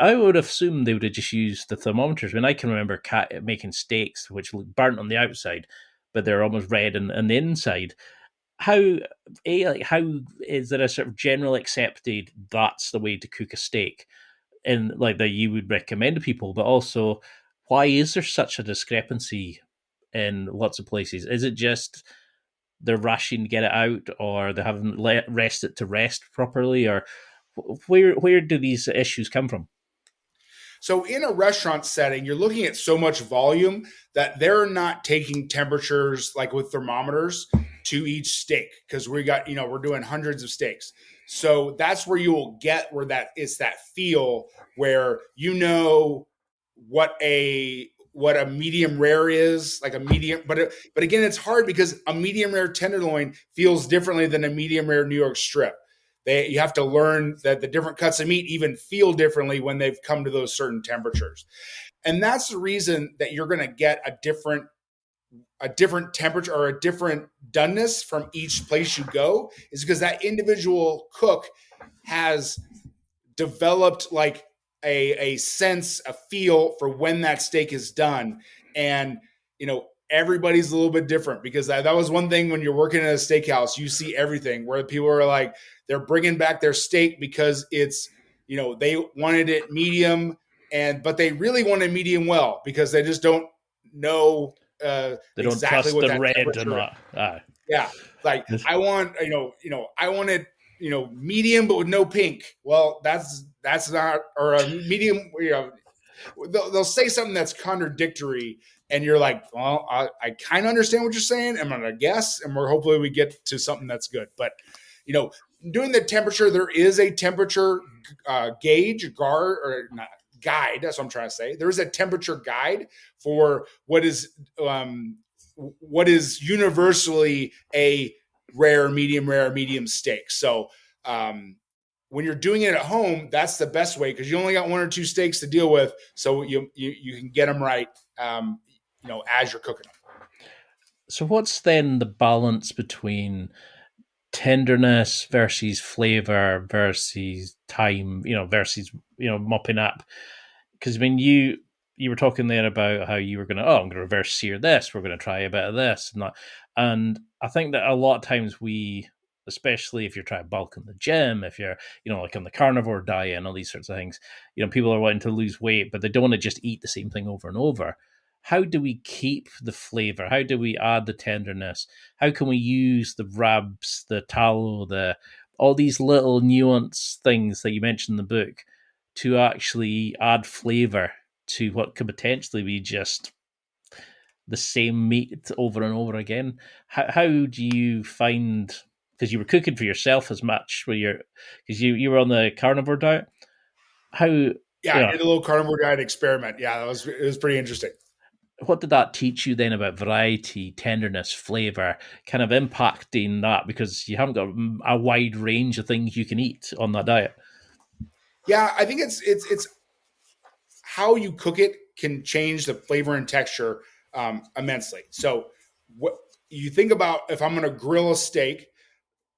I would assume they would have just used the thermometers. I mean, I can remember making steaks which look burnt on the outside, but they're almost red on the inside. How is there a sort of general accepted that's the way to cook a steak? And like that you would recommend to people, but also why is there such a discrepancy in lots of places? Is it just they're rushing to get it out, or they haven't rest it to rest properly, or where do these issues come from? So in a restaurant setting, you're looking at so much volume that they're not taking temperatures like with thermometers to each steak because we're doing hundreds of steaks. So that's where you will get where that is that feel where what a medium rare is, like a medium, but again, it's hard because a medium rare tenderloin feels differently than a medium rare New York strip. You have to learn that the different cuts of meat even feel differently when they've come to those certain temperatures. And that's the reason that you're going to get a different temperature or a different doneness from each place you go, is because that individual cook has developed like a sense, a feel for when that steak is done. And, everybody's a little bit different because that was one thing when you're working in a steakhouse, you see everything where people are like, they're bringing back their steak because it's, they wanted it medium but they really wanted medium well because they just don't know they don't exactly trust what the that red or not. Yeah. Like I want, I want it, medium, but with no pink. Well, that's not, or a medium, they'll say something that's contradictory and you're like, well, I kind of understand what you're saying. I'm going to guess. And hopefully we get to something that's good. But, doing the temperature, there is a temperature guide. That's what I'm trying to say. There is a temperature guide for what is universally a rare, medium steak. So, when you're doing it at home, that's the best way because you only got one or two steaks to deal with, so you can get them right, as you're cooking them. So, what's then the balance between tenderness versus flavor versus time? Versus mopping up? Because I mean, you were talking there about how you were going to, I'm going to reverse sear this. We're going to try a bit of this and that. And I think that a lot of times especially if you're trying to bulk in the gym, if you're, like on the carnivore diet and all these sorts of things, people are wanting to lose weight, but they don't want to just eat the same thing over and over. How do we keep the flavor? How do we add the tenderness? How can we use the rubs, the tallow, all these little nuance things that you mentioned in the book to actually add flavor to what could potentially be just the same meat over and over again? How do you find, because you were cooking for yourself as much because you were on the carnivore diet? I did a little carnivore diet experiment. Yeah, it was pretty interesting. What did that teach you then about variety, tenderness, flavor, kind of impacting that? Because you haven't got a wide range of things you can eat on that diet. Yeah, I think it's how you cook it can change the flavor and texture immensely. So what you think about, if I'm going to grill a steak,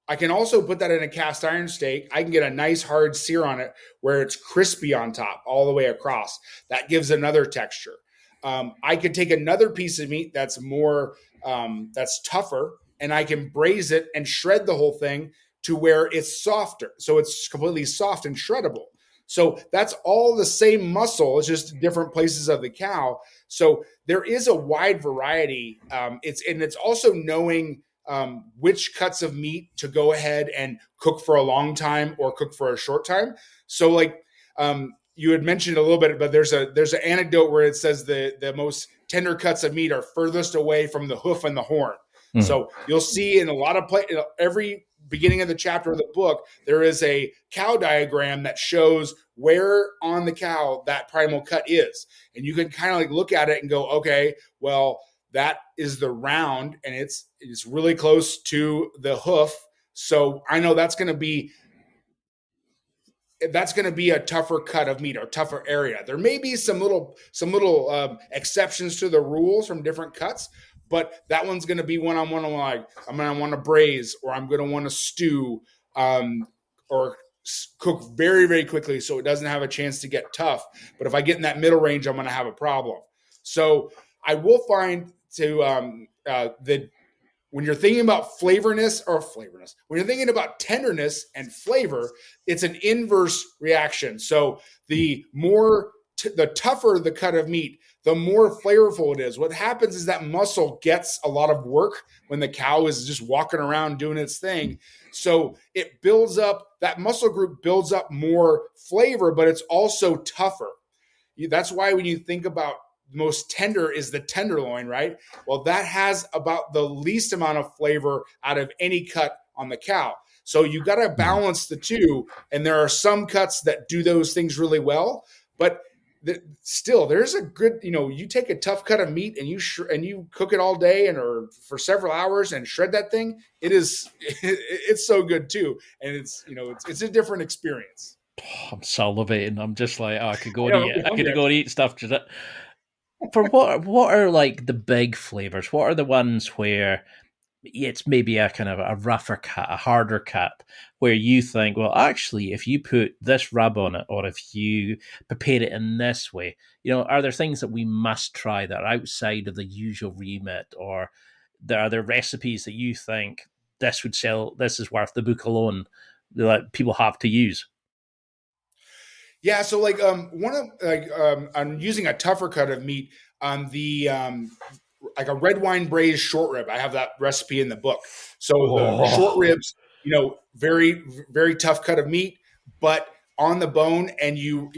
I can also put that in a cast iron steak. I can get a nice hard sear on it where it's crispy on top all the way across. That gives another texture. I could take another piece of meat that's more that's tougher, and I can braise it and shred the whole thing to where it's softer. So it's completely soft and shreddable. So that's all the same muscle. It's just different places of the cow. So there is a wide variety. It's also knowing which cuts of meat to go ahead and cook for a long time or cook for a short time. So like you had mentioned a little bit, but there's an anecdote where it says the most tender cuts of meat are furthest away from the hoof and the horn. So you'll see in a lot of every beginning of the chapter of the book, there is a cow diagram that shows where on the cow that primal cut is. And you can kind of like look at it and go, okay, well, that is the round, and it's really close to the hoof. So I know that's going to be a tougher cut of meat or tougher area. There may be some little exceptions to the rules from different cuts, but that one's going to be one I'm going to want to braise, or I'm going to want to stew, or cook very, very quickly so it doesn't have a chance to get tough. But if I get in that middle range, I'm going to have a problem. So I will find that when you're thinking about when you're thinking about tenderness and flavor, it's an inverse reaction. So the tougher the cut of meat, the more flavorful it is. What happens is that muscle gets a lot of work when the cow is just walking around doing its thing. So it builds up, that muscle group builds up more flavor, but it's also tougher. That's why when you think about most tender is the tenderloin, right? Well, that has about the least amount of flavor out of any cut on the cow. So you got to balance the two. And there are some cuts that do those things really well, but still there's a good, you take a tough cut of meat and you cook it all day or for several hours and shred that thing. It's so good too. And it's a different experience. I'm salivating. I'm just like, I could go and eat it. I could go and eat stuff. For what are like the big flavors? What are the ones where it's maybe a kind of a rougher cut, a harder cut, where you think, well, actually, if you put this rub on it, or if you prepare it in this way, are there things that we must try that are outside of the usual remit, or are there recipes that you think this would sell, this is worth the book alone, that people have to use? Yeah, so like I'm using a tougher cut of meat on the like a red wine braised short rib. I have that recipe in the book. So the short ribs, very, very tough cut of meat, but on the bone, and you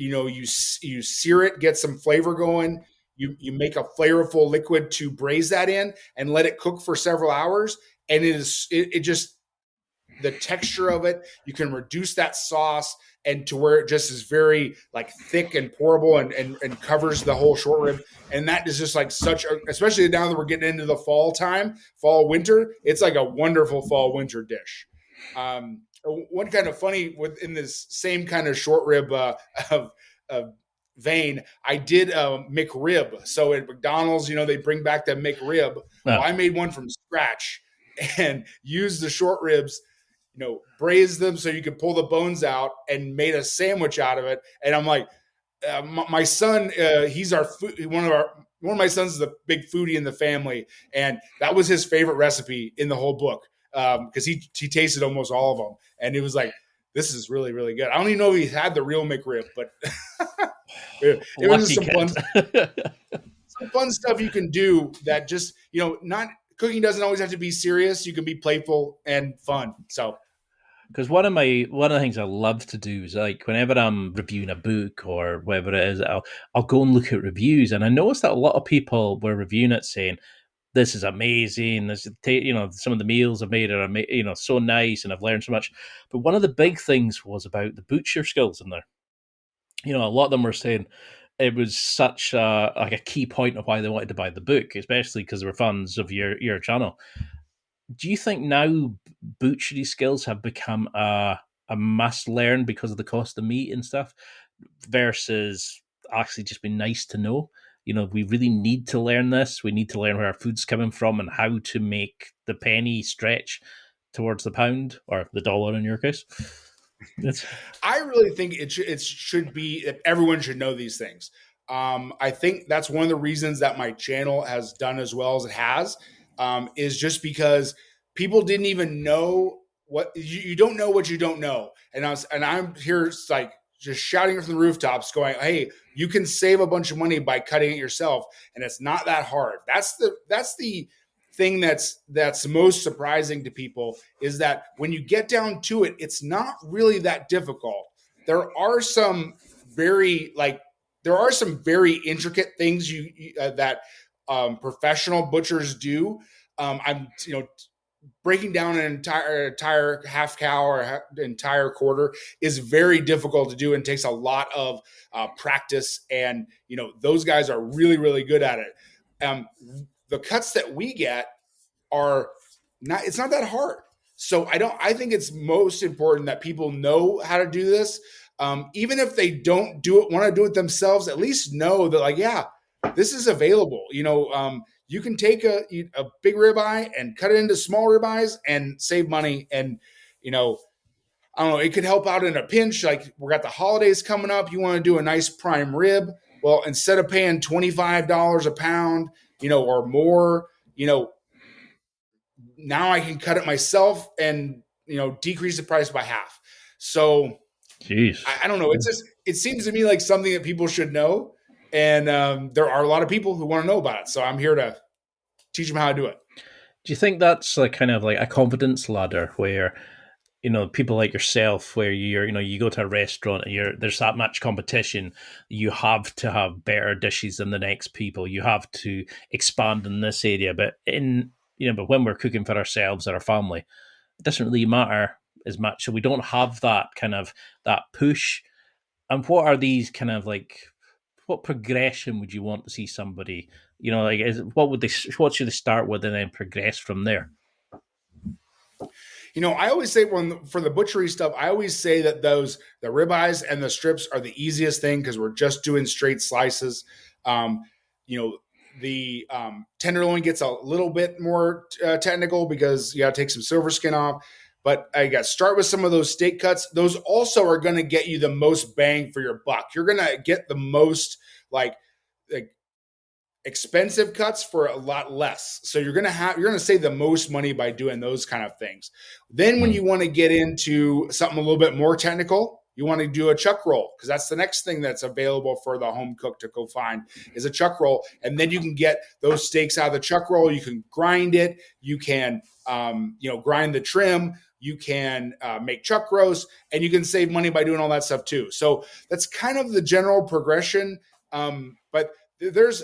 sear it, get some flavor going. You make a flavorful liquid to braise that in and let it cook for several hours. And it just, the texture of it, you can reduce that sauce and to where it just is very like thick and pourable and covers the whole short rib. And that is just like especially now that we're getting into the fall, winter, it's like a wonderful fall winter dish. One kind of funny within this same kind of short rib of vein, I did McRib. So at McDonald's, they bring back that McRib. Well, I made one from scratch and used the short ribs, braised them so you could pull the bones out, and made a sandwich out of it. And I'm like, my son, he's one of my sons is a big foodie in the family, and that was his favorite recipe in the whole book because he tasted almost all of them, and it was like, this is really, really good. I don't even know if he had the real McRib, but it was some fun stuff you can do that just not. Cooking doesn't always have to be serious. You can be playful and fun. So, because one of the things I love to do is, like, whenever I'm reviewing a book or whatever it is, I'll go and look at reviews, and I noticed that a lot of people were reviewing it saying, "This is amazing. This, some of the meals I've made are so nice, and I've learned so much." But one of the big things was about the butcher skills in there. A lot of them were saying it was such a key point of why they wanted to buy the book, especially because they were fans of your channel. Do you think now butchery skills have become a must learn because of the cost of meat and stuff, versus actually just be nice to know. We really need to learn this. We need to learn where our food's coming from and how to make the penny stretch towards the pound or the dollar in your case. I really think it should be that everyone should know these things. I think that's one of the reasons that my channel has done as well as it has, is just because people didn't even know what you don't know what you don't know, and I'm here like just shouting it from the rooftops, going, "Hey, you can save a bunch of money by cutting it yourself, and it's not that hard." That's the thing that's most surprising to people, is that when you get down to it, it's not really that difficult. There are some very intricate things that professional butchers do. I'm breaking down an entire half cow or entire quarter is very difficult to do and takes a lot of practice, and those guys are really, really good at it. The cuts that we get are not, it's not that hard. So I think it's most important that people know how to do this. Even if they don't want to do it themselves, at least know that, like, yeah, this is available. You can take a big ribeye and cut it into small ribeyes and save money. And, I don't know, it could help out in a pinch. Like, we got the holidays coming up. You want to do a nice prime rib. Well, instead of paying $25 a pound, or more, now I can cut it myself and, decrease the price by half. So jeez, I don't know. It seems to me like something that people should know. And there are a lot of people who want to know about it. So I'm here to teach them how to do it. do you think that's like kind of like a confidence ladder where people like yourself, where you go to a restaurant and there's that much competition, you have to have better dishes than the next people, you have to expand in this area, but when we're cooking for ourselves or our family, it doesn't really matter as much, so we don't have that kind of that push. And what are these kind of like, what progression would you want to see somebody, what should they start with and then progress from there? I always say, for the butchery stuff, I always say that the ribeyes and the strips are the easiest thing because we're just doing straight slices. The tenderloin gets a little bit more technical because you got to take some silver skin off. But I got to start with some of those steak cuts. Those also are going to get you the most bang for your buck. You're going to get the most like expensive cuts for a lot less. So you're going to save the most money by doing those kind of things. Then when you want to get into something a little bit more technical, you want to do a chuck roll, because that's the next thing that's available for the home cook to go find is a chuck roll. And then you can get those steaks out of the chuck roll. You can grind it. You can, grind the trim. You can make chuck roast, and you can save money by doing all that stuff too. So that's kind of the general progression. But there's,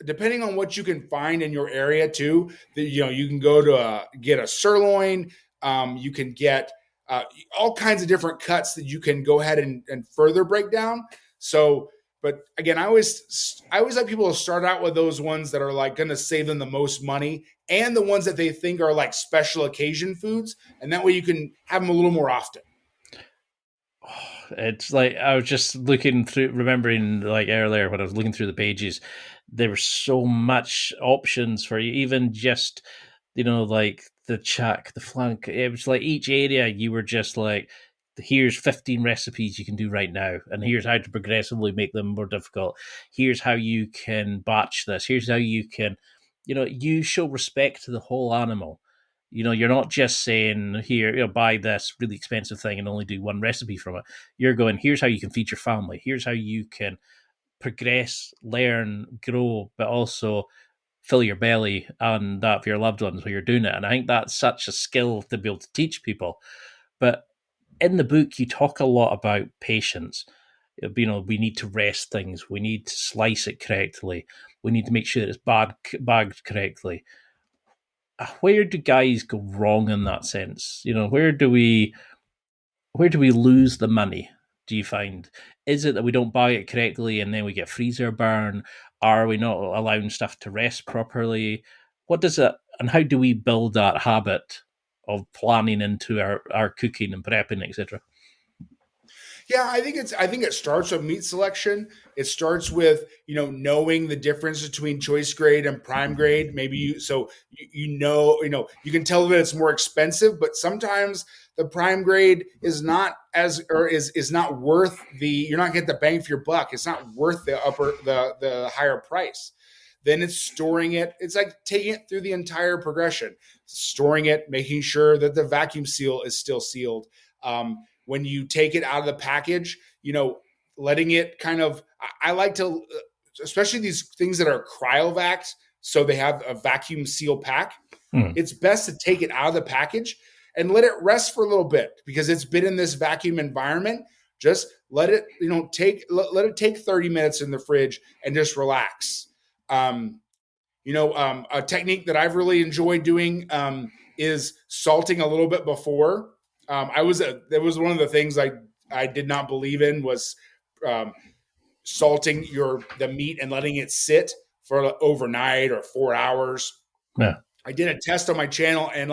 depending on what you can find in your area too, you can go to get a sirloin. You can get all kinds of different cuts that you can go ahead and further break down. So, but again, I always like people to start out with those ones that are like going to save them the most money, and the ones that they think are like special occasion foods. And that way you can have them a little more often. It's like, I was just remembering like earlier when I was looking through the pages, there was so much options for you, even just, like the chuck, the flank. It was like each area you were just like, here's 15 recipes you can do right now, and here's how to progressively make them more difficult. Here's how you can batch this. Here's how you can, you show respect to the whole animal. You're not just saying, here, buy this really expensive thing and only do one recipe from it. You're going, here's how you can feed your family. Here's how you can progress, learn, grow, but also fill your belly and that of your loved ones while you're doing it. And I think that's such a skill to be able to teach people. But in the book, you talk a lot about patience. We need to rest things. We need to slice it correctly. We need to make sure that it's bagged correctly. Where do guys go wrong in that sense? Where do we lose the money? Do you find, is it that we don't buy it correctly and then we get freezer burn? Are we not allowing stuff to rest properly? What does it, and how do we build that habit of planning into our cooking and prepping, etc.? Yeah, I think it starts with meat selection. It starts with, knowing the difference between choice grade and prime grade. Maybe you can tell that it's more expensive, but sometimes the prime grade is not is not worth you're not getting the bang for your buck. It's not worth the higher price. Then it's storing it. It's like taking it through the entire progression, storing it, making sure that the vacuum seal is still sealed. When you take it out of the package, letting it kind of, I like to, especially these things that are cryovac, so they have a vacuum seal pack. It's best to take it out of the package and let it rest for a little bit because it's been in this vacuum environment. Just let it, let it take 30 minutes in the fridge and just relax. A technique that I've really enjoyed doing is salting a little bit before. That was one of the things I did not believe in was salting the meat and letting it sit for overnight or 4 hours. Yeah. I did a test on my channel and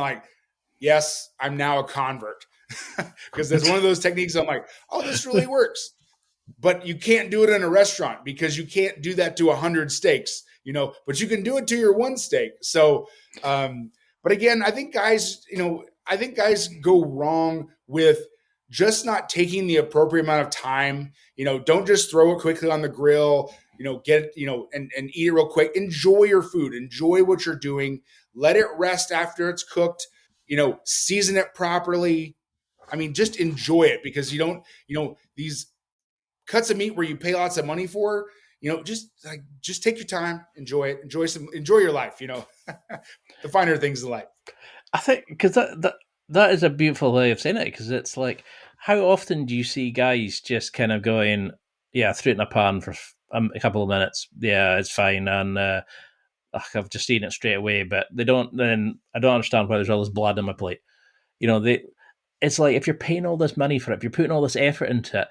yes, I'm now a convert because there's one of those techniques. I'm like, oh, this really works. But you can't do it in a restaurant because you can't do that to 100 steaks, but you can do it to your one steak. So, but again, I think guys go wrong with just not taking the appropriate amount of time. Don't just throw it quickly on the grill, get, and eat it real quick. Enjoy your food, enjoy what you're doing. Let it rest after it's cooked, season it properly. I mean, just enjoy it because you don't, these cuts of meat where you pay lots of money for, just take your time, enjoy it, enjoy your life, the finer things in life. I think because that is a beautiful way of saying it because it's like, how often do you see guys just kind of going, yeah, throw it in a pan for a couple of minutes, yeah, it's fine, and I've just eaten it straight away, but they don't. Then I don't understand why there's all this blood on my plate. It's like if you're paying all this money for it, if you're putting all this effort into it,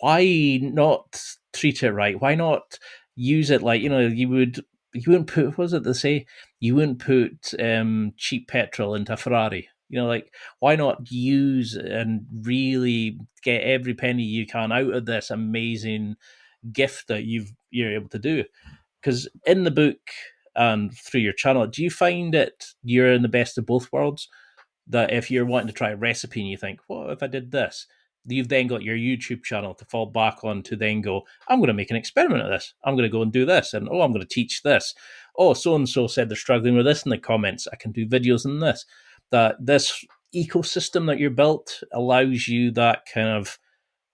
why not treat it right? Why not use it like you wouldn't put, what was it they say? You wouldn't put cheap petrol into a Ferrari. Like why not use and really get every penny you can out of this amazing gift that you're able to do? Because in the book and through your channel, do you find that you're in the best of both worlds? That if you're wanting to try a recipe and you think, what if I did this? You've then got your YouTube channel to fall back on to then go, I'm going to make an experiment of this. I'm going to go and do this. And, I'm going to teach this. Oh, so-and-so said they're struggling with this in the comments. I can do videos on this. That this ecosystem that you're built allows you that kind of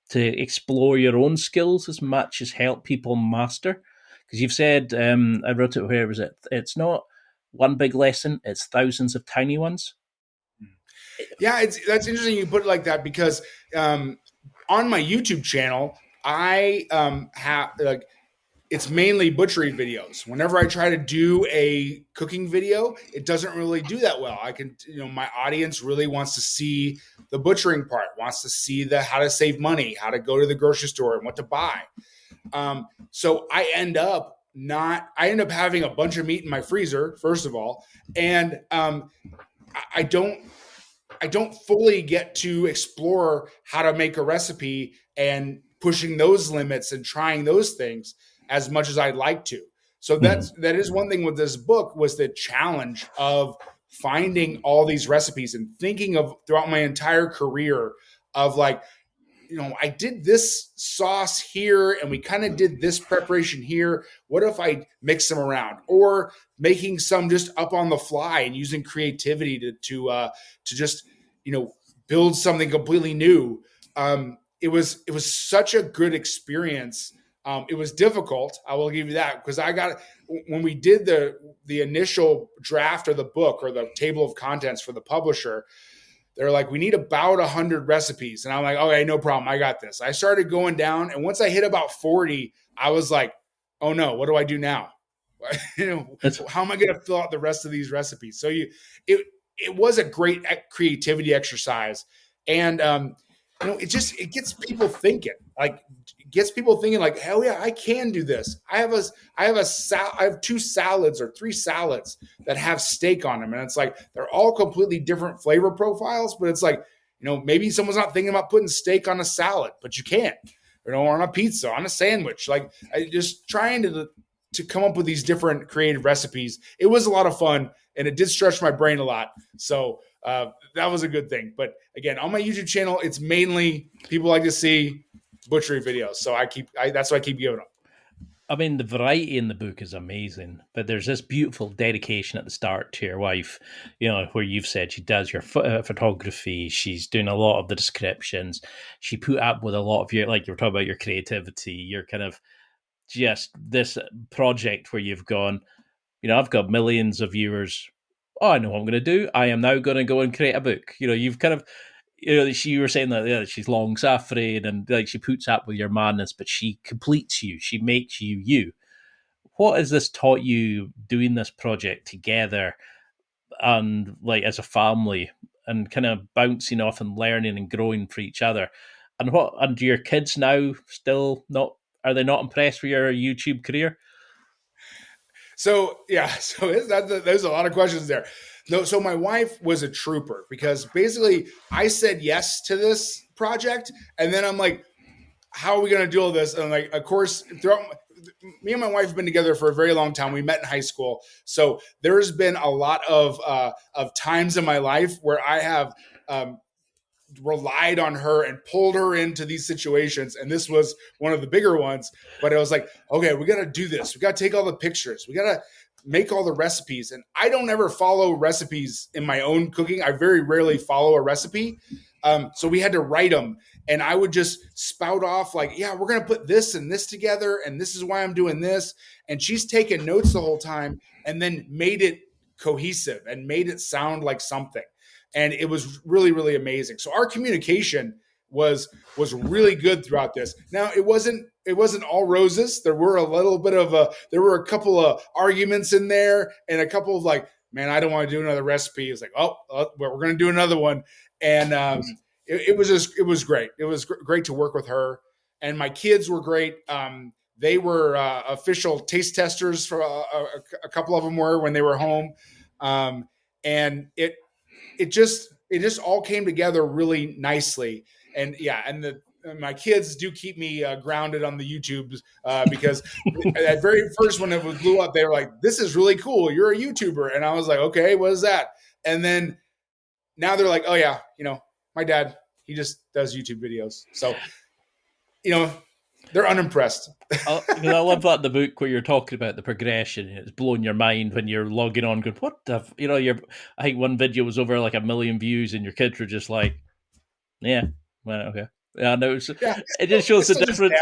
to explore your own skills as much as help people master. Because you've said, I wrote it, where was it? It's not one big lesson, it's thousands of tiny ones. Yeah, that's interesting you put it like that because on my YouTube channel, I have it's mainly butchery videos. Whenever I try to do a cooking video, it doesn't really do that well. My audience really wants to see the butchering part, wants to see how to save money, how to go to the grocery store and what to buy. So I end up having a bunch of meat in my freezer, first of all, and I don't fully get to explore how to make a recipe and pushing those limits and trying those things as much as I'd like to. So that is one thing with this book was the challenge of finding all these recipes and thinking of throughout my entire career of I did this sauce here and we kind of did this preparation here. What if I mix them around or making some just up on the fly and using creativity to just, build something completely new. It was such a good experience. It was difficult. I will give you that because when we did the initial draft of the book or the table of contents for the publisher, they're like, we need about 100 recipes. And I'm like, okay, no problem. I got this. I started going down. And once I hit about 40, I was like, oh no, what do I do now? How am I going to fill out the rest of these recipes? So it was a great creativity exercise. And, it gets people thinking, hell yeah, I can do this. I have 2 salads or 3 salads that have steak on them. And it's like, they're all completely different flavor profiles, but it's like, maybe someone's not thinking about putting steak on a salad, but you can, on a pizza, on a sandwich. Like I just trying to come up with these different creative recipes. It was a lot of fun, and it did stretch my brain a lot. So that was a good thing. But again, on my YouTube channel, it's mainly people like to see butchery videos. So that's what I keep giving them. I mean, the variety in the book is amazing, but there's this beautiful dedication at the start to your wife, where you've said she does your photography. She's doing a lot of the descriptions. She put up with a lot of your, like you were talking about, your creativity, your kind of just this project where you've gone, I've got millions of viewers. Oh, I know what I'm going to do. I am now going to go and create a book. You've kind of, you were saying that she's long suffering and like she puts up with your madness, but she completes you. She makes you you. What has this taught you doing this project together and like as a family and kind of bouncing off and learning and growing for each other? And do your kids now still not? Are they not impressed with your YouTube career? So there's a lot of questions there. So my wife was a trooper because basically I said yes to this project, and then I'm like, how are we going to do all this? And I'm like, of course, me and my wife have been together for a very long time. We met in high school, so there's been a lot of times in my life where I have relied on her and pulled her into these situations. And this was one of the bigger ones, but I was like, okay, we got to do this. We got to take all the pictures. We got to make all the recipes. And I don't ever follow recipes in my own cooking. I very rarely follow a recipe. So we had to write them, and I would just spout off like, yeah, we're going to put this and this together. And this is why I'm doing this. And she's taking notes the whole time and then made it cohesive and made it sound like something. And it was really, really amazing. So our communication was really good throughout this. Now it wasn't all roses. There were a couple of arguments in there, and a couple of like, man, I don't want to do another recipe. It's like, we're going to do another one. And it was great. It was great to work with her, and my kids were great. They were official taste testers for a couple of them were when they were home, and it just all came together really nicely. And my kids do keep me grounded on the YouTubes because at very first when it blew up, they were like, "This is really cool. You're a YouTuber," and I was like, "Okay, what is that?" And then now they're like, "Oh yeah, my dad, he just does YouTube videos." So, they're unimpressed. I love that in the book where you're talking about the progression. It's blowing your mind when you're logging on going, what the, I think one video was over like 1 million views and your kids were just like, yeah, well, okay. Yeah, no, it just shows the difference.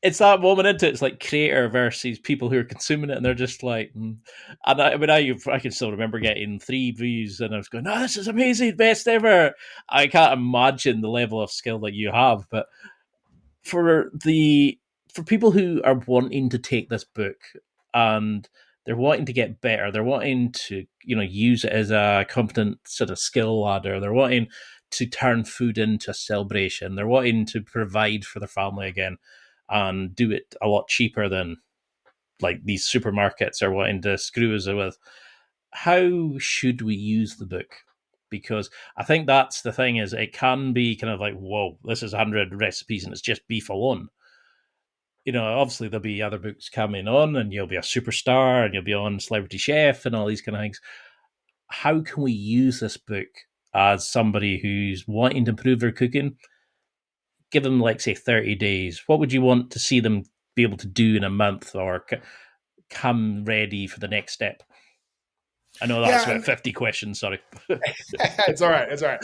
It's that moment into it. It's like creator versus people who are consuming it, and they're just like, And I can still remember getting 3 views, and I was going, "Oh, this is amazing, best ever." I can't imagine the level of skill that you have, but for people who are wanting to take this book and they're wanting to get better, they're wanting to use it as a competent sort of skill ladder, they're wanting to turn food into a celebration, they're wanting to provide for their family again and do it a lot cheaper than like these supermarkets are wanting to screw us with. How should we use the book? Because I think that's the thing, is it can be kind of like, whoa, this is 100 recipes and it's just beef alone. Obviously there'll be other books coming on and you'll be a superstar and you'll be on Celebrity Chef and all these kind of things. How can we use this book as somebody who's wanting to improve their cooking? Give them, like, say, 30 days. What would you want to see them be able to do in a month or come ready for the next step? I know that's about 50 questions, sorry. It's all right.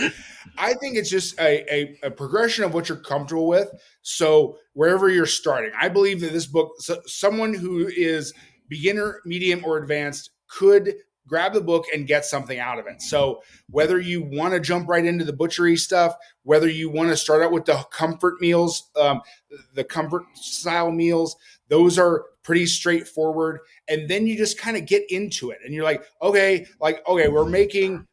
I think it's just a progression of what you're comfortable with. So wherever you're starting, I believe that this book, someone who is beginner, medium, or advanced could grab the book and get something out of it. So whether you want to jump right into the butchery stuff, whether you want to start out with the comfort meals, the comfort style meals, those are pretty straightforward. And then you just kind of get into it and you're like, okay, we're making,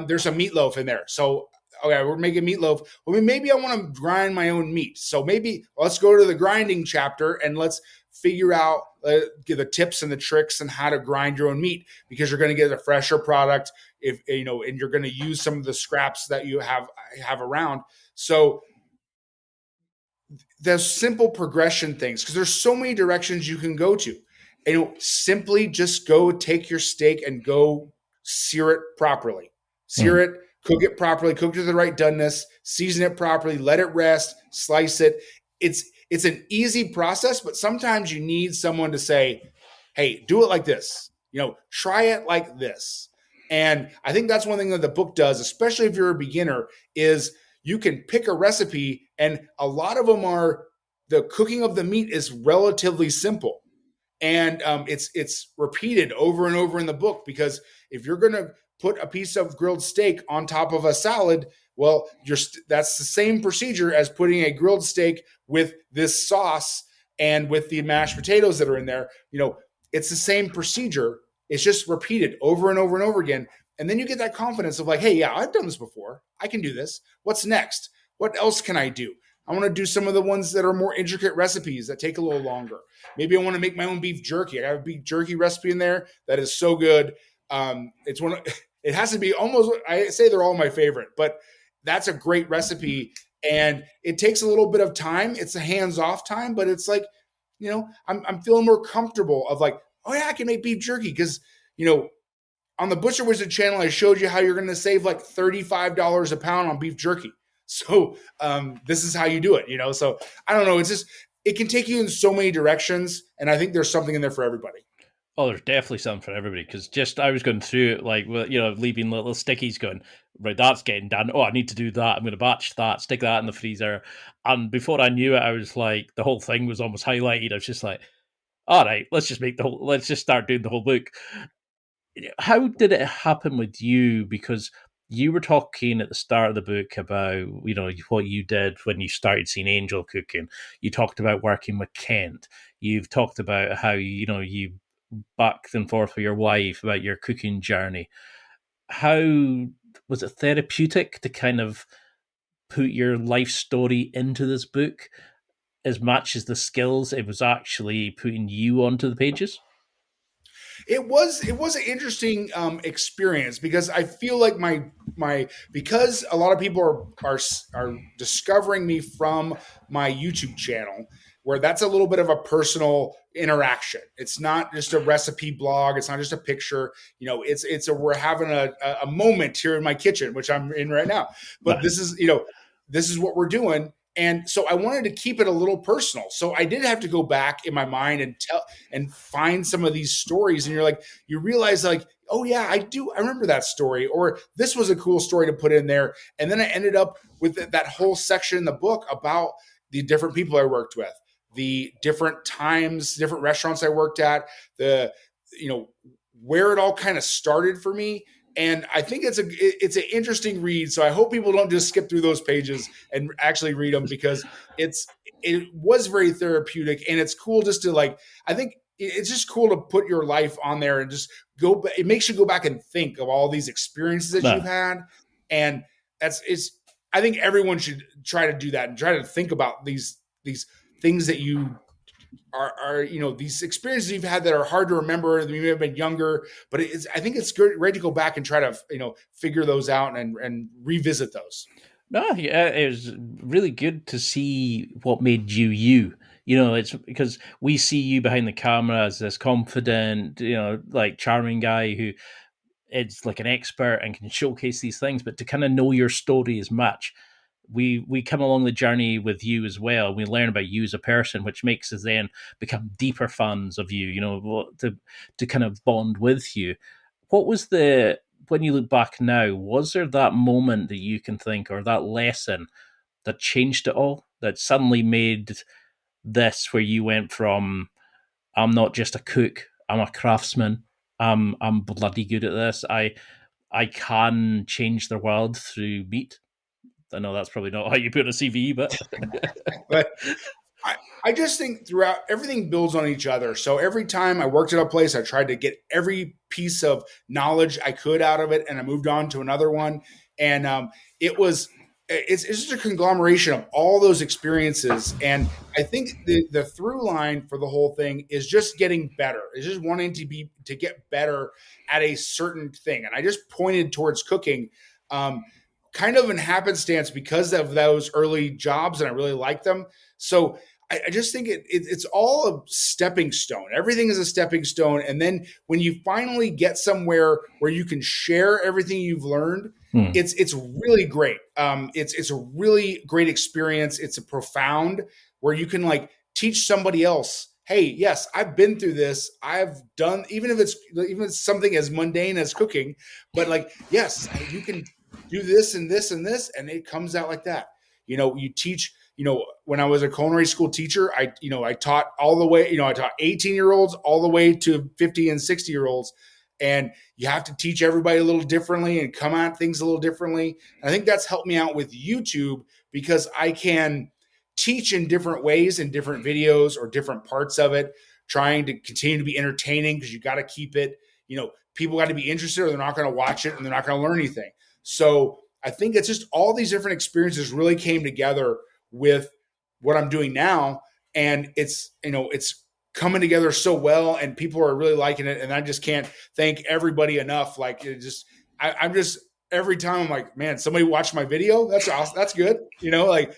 there's a meatloaf in there. So, okay, we're making meatloaf. Well, maybe I want to grind my own meat. So maybe let's go to the grinding chapter and let's figure out the tips and the tricks and how to grind your own meat, because you're going to get a fresher product. if and you're going to use some of the scraps that you have around. So there's simple progression things, because there's so many directions you can go to. Simply just go take your steak and go sear it properly. Sear it, cook it properly, cook it to the right doneness, season it properly, let it rest, slice it. It's an easy process, but sometimes you need someone to say, hey, do it like this. Try it like this. And I think that's one thing that the book does, especially if you're a beginner, is you can pick a recipe, and a lot of them are, the cooking of the meat is relatively simple. And it's repeated over and over in the book, because if you're going to put a piece of grilled steak on top of a salad, well, that's the same procedure as putting a grilled steak with this sauce and with the mashed potatoes that are in there. It's the same procedure. It's just repeated over and over and over again. And then you get that confidence of like, hey, yeah, I've done this before. I can do this. What's next? What else can I do? I want to do some of the ones that are more intricate recipes that take a little longer. Maybe I want to make my own beef jerky. I have a beef jerky recipe in there that is so good. It has to be almost, I say they're all my favorite, but that's a great recipe. And it takes a little bit of time. It's a hands-off time, but it's like, I'm feeling more comfortable of like, oh yeah, I can make beef jerky. Because, on the Butcher Wizard channel, I showed you how you're going to save like $35 a pound on beef jerky. So this is how you do it, So I don't know. It's just, it can take you in so many directions. And I think there's something in there for everybody. Oh, there's definitely something for everybody. Because I was going through it, like, leaving little stickies going, right, that's getting done. Oh, I need to do that. I'm going to batch that, stick that in the freezer. And before I knew it, I was like, the whole thing was almost highlighted. I was just like, all right, let's just start doing the whole book. How did it happen with you? Because you were talking at the start of the book about, what you did when you started seeing Angel cooking. You talked about working with Kent. You've talked about how, you back and forth with your wife about your cooking journey. How was it therapeutic to kind of put your life story into this book as much as the skills it was actually putting you onto the pages? It was an interesting experience, because I feel like because a lot of people are discovering me from my YouTube channel, where that's a little bit of a personal interaction. It's not just a recipe blog. It's not just a picture. We're having a moment here in my kitchen, which I'm in right now. But this is what we're doing. And so I wanted to keep it a little personal. So I did have to go back in my mind and find some of these stories. And you realize like, oh yeah, I remember that story, or this was a cool story to put in there. And then I ended up with that whole section in the book about the different people I worked with, the different times, different restaurants I worked at, where it all kind of started for me. And I think it's an interesting read. So I hope people don't just skip through those pages and actually read them, because it was very therapeutic, and it's cool just to I think it's just cool to put your life on there and just go. It makes you go back and think of all these experiences that you've had. And I think everyone should try to do that and try to think about these things that you are these experiences you've had that are hard to remember. You may have been younger, but I think it's great to go back and try to figure those out and revisit those. No, yeah, it was really good to see what made you you. It's because we see you behind the camera as this confident, like charming guy who is like an expert and can showcase these things, but to kind of know your story as much. We come along the journey with you as well. We learn about you as a person, which makes us then become deeper fans of you, to kind of bond with you. What was when you look back now, was there that moment that you can think, or that lesson that changed it all, that suddenly made this where you went from, I'm not just a cook, I'm a craftsman, I'm bloody good at this, I can change the world through meat? I know that's probably not how you put a CV, but but I just think throughout, everything builds on each other. So every time I worked at a place, I tried to get every piece of knowledge I could out of it, and I moved on to another one. And it was it's just a conglomeration of all those experiences. And I think the through line for the whole thing is just getting better. It's just wanting to get better at a certain thing. And I just pointed towards cooking, kind of in happenstance because of those early jobs, and I really like them. So I just think it's all a stepping stone. Everything is a stepping stone. And then when you finally get somewhere where you can share everything you've learned, it's really great. It's a really great experience. It's a profound where you can like teach somebody else. Hey, yes, I've been through this. I've done, even if it's something as mundane as cooking, but like, yes, you can do this and this and this, and it comes out like that. You teach. When I was a culinary school teacher, I taught all the way. I taught 18-year-olds all the way to 50 and 60-year-olds. And you have to teach everybody a little differently and come at things a little differently. And I think that's helped me out with YouTube because I can teach in different ways in different videos or different parts of it, trying to continue to be entertaining because you got to keep it, people got to be interested or they're not going to watch it and they're not going to learn anything. So I think it's just all these different experiences really came together with what I'm doing now. And it's coming together so well and people are really liking it. And I just can't thank everybody enough. Like I'm just, every time I'm like, man, somebody watched my video. That's awesome. That's good. It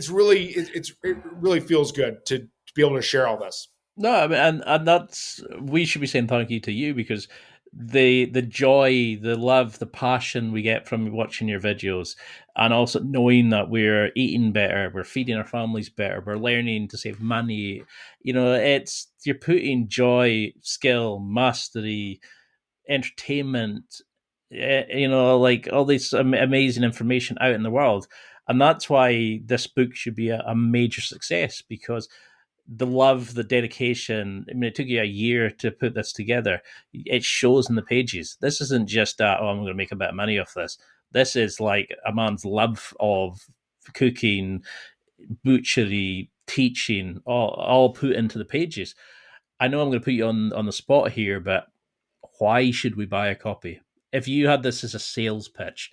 really feels good to be able to share all this. No, I mean, and that's, we should be saying thank you to you because the joy, the love, the passion we get from watching your videos, and also knowing that we're eating better, we're feeding our families better, we're learning to save money. You're putting joy, skill, mastery, entertainment, like all this amazing information out in the world, and that's why this book should be a major success because the love, the dedication. I mean, it took you a year to put this together. It shows in the pages. This isn't just that, I'm going to make a bit of money off this. This is like a man's love of cooking, butchery, teaching, all put into the pages. I know I'm going to put you on the spot here, but why should we buy a copy? If you had this as a sales pitch,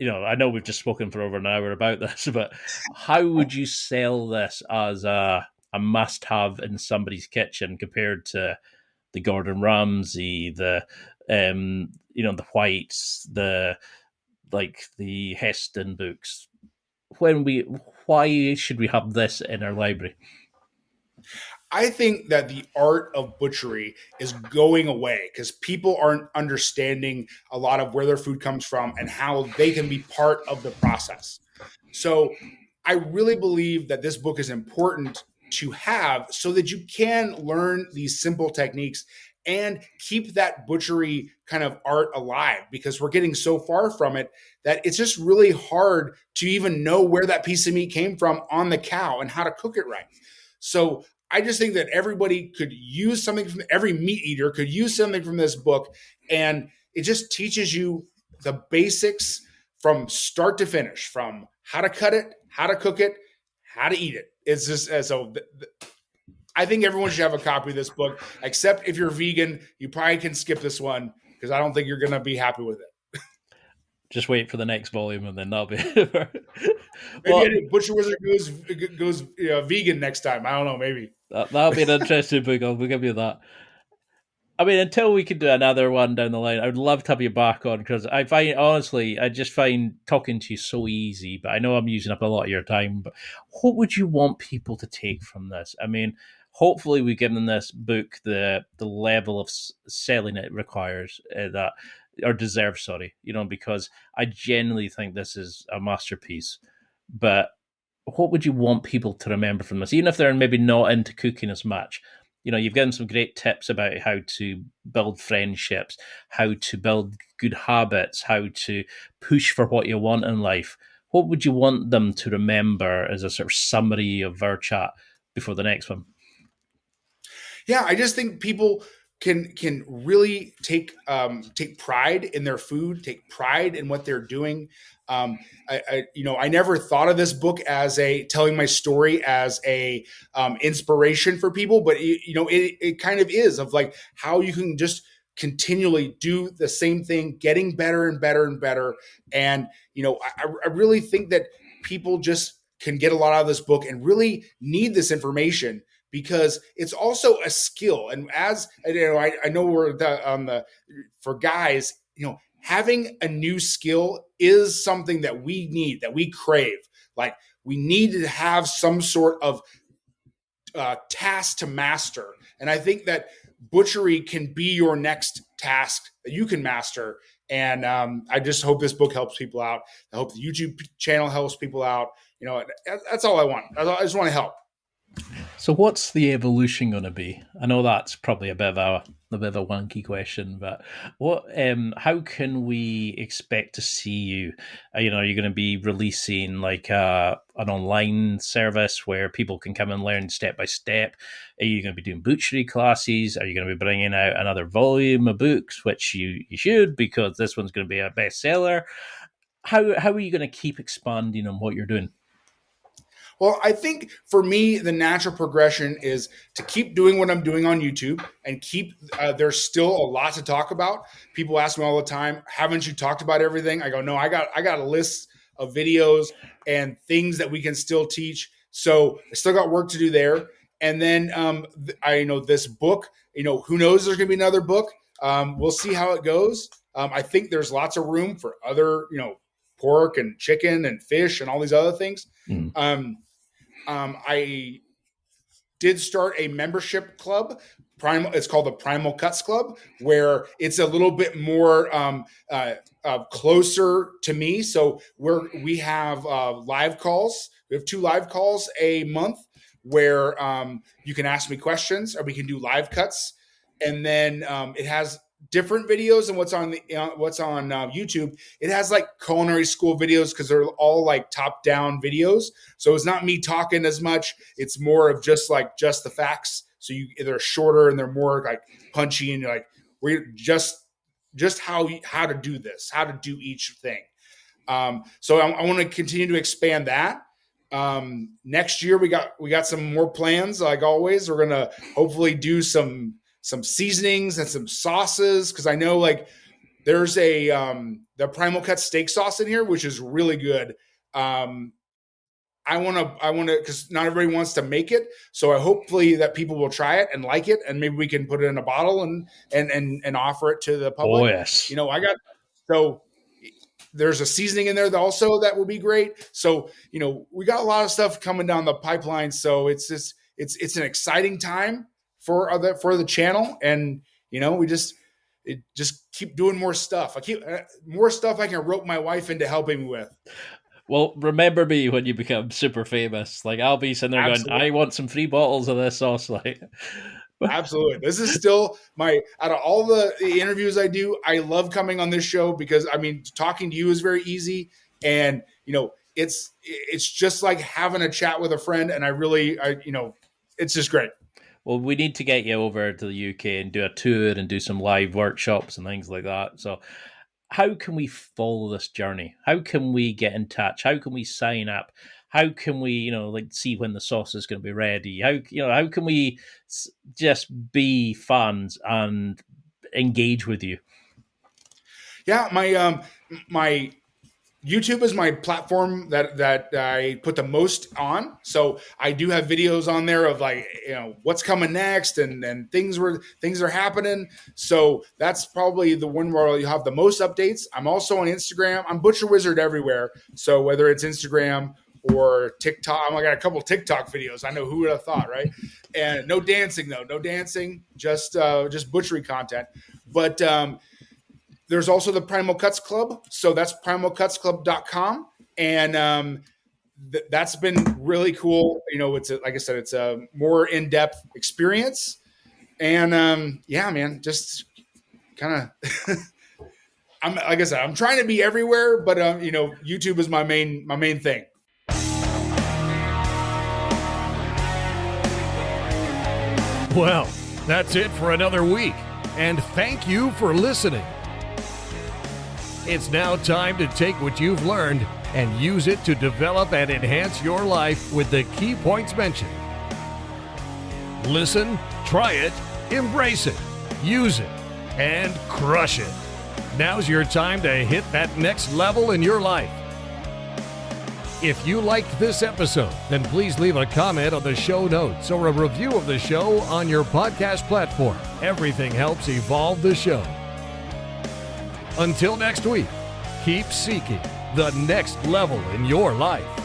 I know we've just spoken for over an hour about this, but how would you sell this as a must-have in somebody's kitchen compared to the Gordon Ramsay, the the Whites, the Heston books? Why should we have this in our library? I think that the art of butchery is going away because people aren't understanding a lot of where their food comes from and how they can be part of the process. So I really believe that this book is important to have so that you can learn these simple techniques and keep that butchery kind of art alive because we're getting so far from it that it's just really hard to even know where that piece of meat came from on the cow and how to cook it right. So I just think that everybody could use something from every meat eater could use something from this book. And it just teaches you the basics from start to finish, from how to cut it, how to cook it, how to eat it. It's just I think everyone should have a copy of this book, except if you're vegan, you probably can skip this one because I don't think you're going to be happy with it. Just wait for the next volume and then that'll be Maybe Butcher Wizard goes vegan next time. I don't know, maybe. That'll be an interesting book. I'll give you that. I mean, until we can do another one down the line, I would love to have you back on because I just find talking to you so easy, but I know I'm using up a lot of your time. But what would you want people to take from this? I mean, hopefully we've given this book the level of selling it requires or deserves, sorry, because I genuinely think this is a masterpiece. But what would you want people to remember from this, even if they're maybe not into cooking as much? You've given some great tips about how to build friendships, how to build good habits, how to push for what you want in life. What would you want them to remember as a sort of summary of our chat before the next one? Yeah, I just think people can really take pride in their food, take pride in what they're doing. I never thought of this book as telling my story as a inspiration for people, but it kind of is of like how you can just continually do the same thing, getting better and better and better. And, I really think that people just can get a lot out of this book and really need this information, because it's also a skill. And as I know we're for guys, having a new skill is something that we need, that we crave. Like, we need to have some sort of task to master. And I think that butchery can be your next task that you can master. And I just hope this book helps people out. I hope the YouTube channel helps people out. That's all I want. I just want to help. So what's the evolution going to be? I know that's probably a bit of a wanky question, but how can we expect to see you? Are you going to be releasing like an online service where people can come and learn step by step? Are you going to be doing butchery classes? Are you going to be bringing out another volume of books, which you should, because this one's going to be a bestseller? How are you going to keep expanding on what you're doing? Well, I think for me, the natural progression is to keep doing what I'm doing on YouTube and keep, there's still a lot to talk about. People ask me all the time, haven't you talked about everything? I go, no, I got a list of videos and things that we can still teach. So I still got work to do there. And then I know this book, who knows, there's going to be another book. We'll see how it goes. I think there's lots of room for other, pork and chicken and fish and all these other things. I did start a membership club. It's called the Primal Cuts Club, where it's a little bit more closer to me. So we have live calls. We have 2 live calls a month where you can ask me questions, or we can do live cuts. And then it has different videos than what's on YouTube. It has like culinary school videos, because they're all like top down videos. So it's not me talking as much. It's more of just the facts. So they're shorter and they're more like punchy, and you're like, we're just how to do this, how to do each thing. So I want to continue to expand that. Next year we got some more plans. Like always, we're gonna hopefully do some seasonings and some sauces, because I know like there's the Primal Cut steak sauce in here, which is really good. I want to, because not everybody wants to make it, so I hopefully that people will try it and like it, and maybe we can put it in a bottle and offer it to the public. Oh yes, so there's a seasoning in there also that will be great. So we got a lot of stuff coming down the pipeline. So it's an exciting time for the channel, and we just keep doing more stuff. More stuff I can rope my wife into helping me with. Well, remember me when you become super famous. Like, I'll be sitting there Absolutely. Going, I want some free bottles of this sauce. Like, Absolutely. This is still out of all the interviews I do, I love coming on this show, because talking to you is very easy, and it's just like having a chat with a friend, and it's just great. Well, we need to get you over to the UK and do a tour and do some live workshops and things like that. So how can we follow this journey? How can we get in touch? How can we sign up? How can we, see when the sauce is going to be ready? How can we just be fans and engage with you? Yeah, my YouTube is my platform that I put the most on. So I do have videos on there of what's coming next and things are happening. So that's probably the one where you have the most updates. I'm also on Instagram. I'm Butcher Wizard everywhere. So whether it's Instagram or TikTok, I got a couple of TikTok videos. I know, who would have thought, right? And no dancing though, just butchery content. But there's also the Primal Cuts Club. So that's primalcutsclub.com. And that's been really cool. Like I said, it's a more in-depth experience. And yeah, man, just kind of, like I said, I'm trying to be everywhere, but YouTube is my main thing. Well, that's it for another week. And thank you for listening. It's now time to take what you've learned and use it to develop and enhance your life with the key points mentioned. Listen, try it, embrace it, use it, and crush it. Now's your time to hit that next level in your life. If you liked this episode, then please leave a comment on the show notes or a review of the show on your podcast platform. Everything helps evolve the show. Until next week, keep seeking the next level in your life.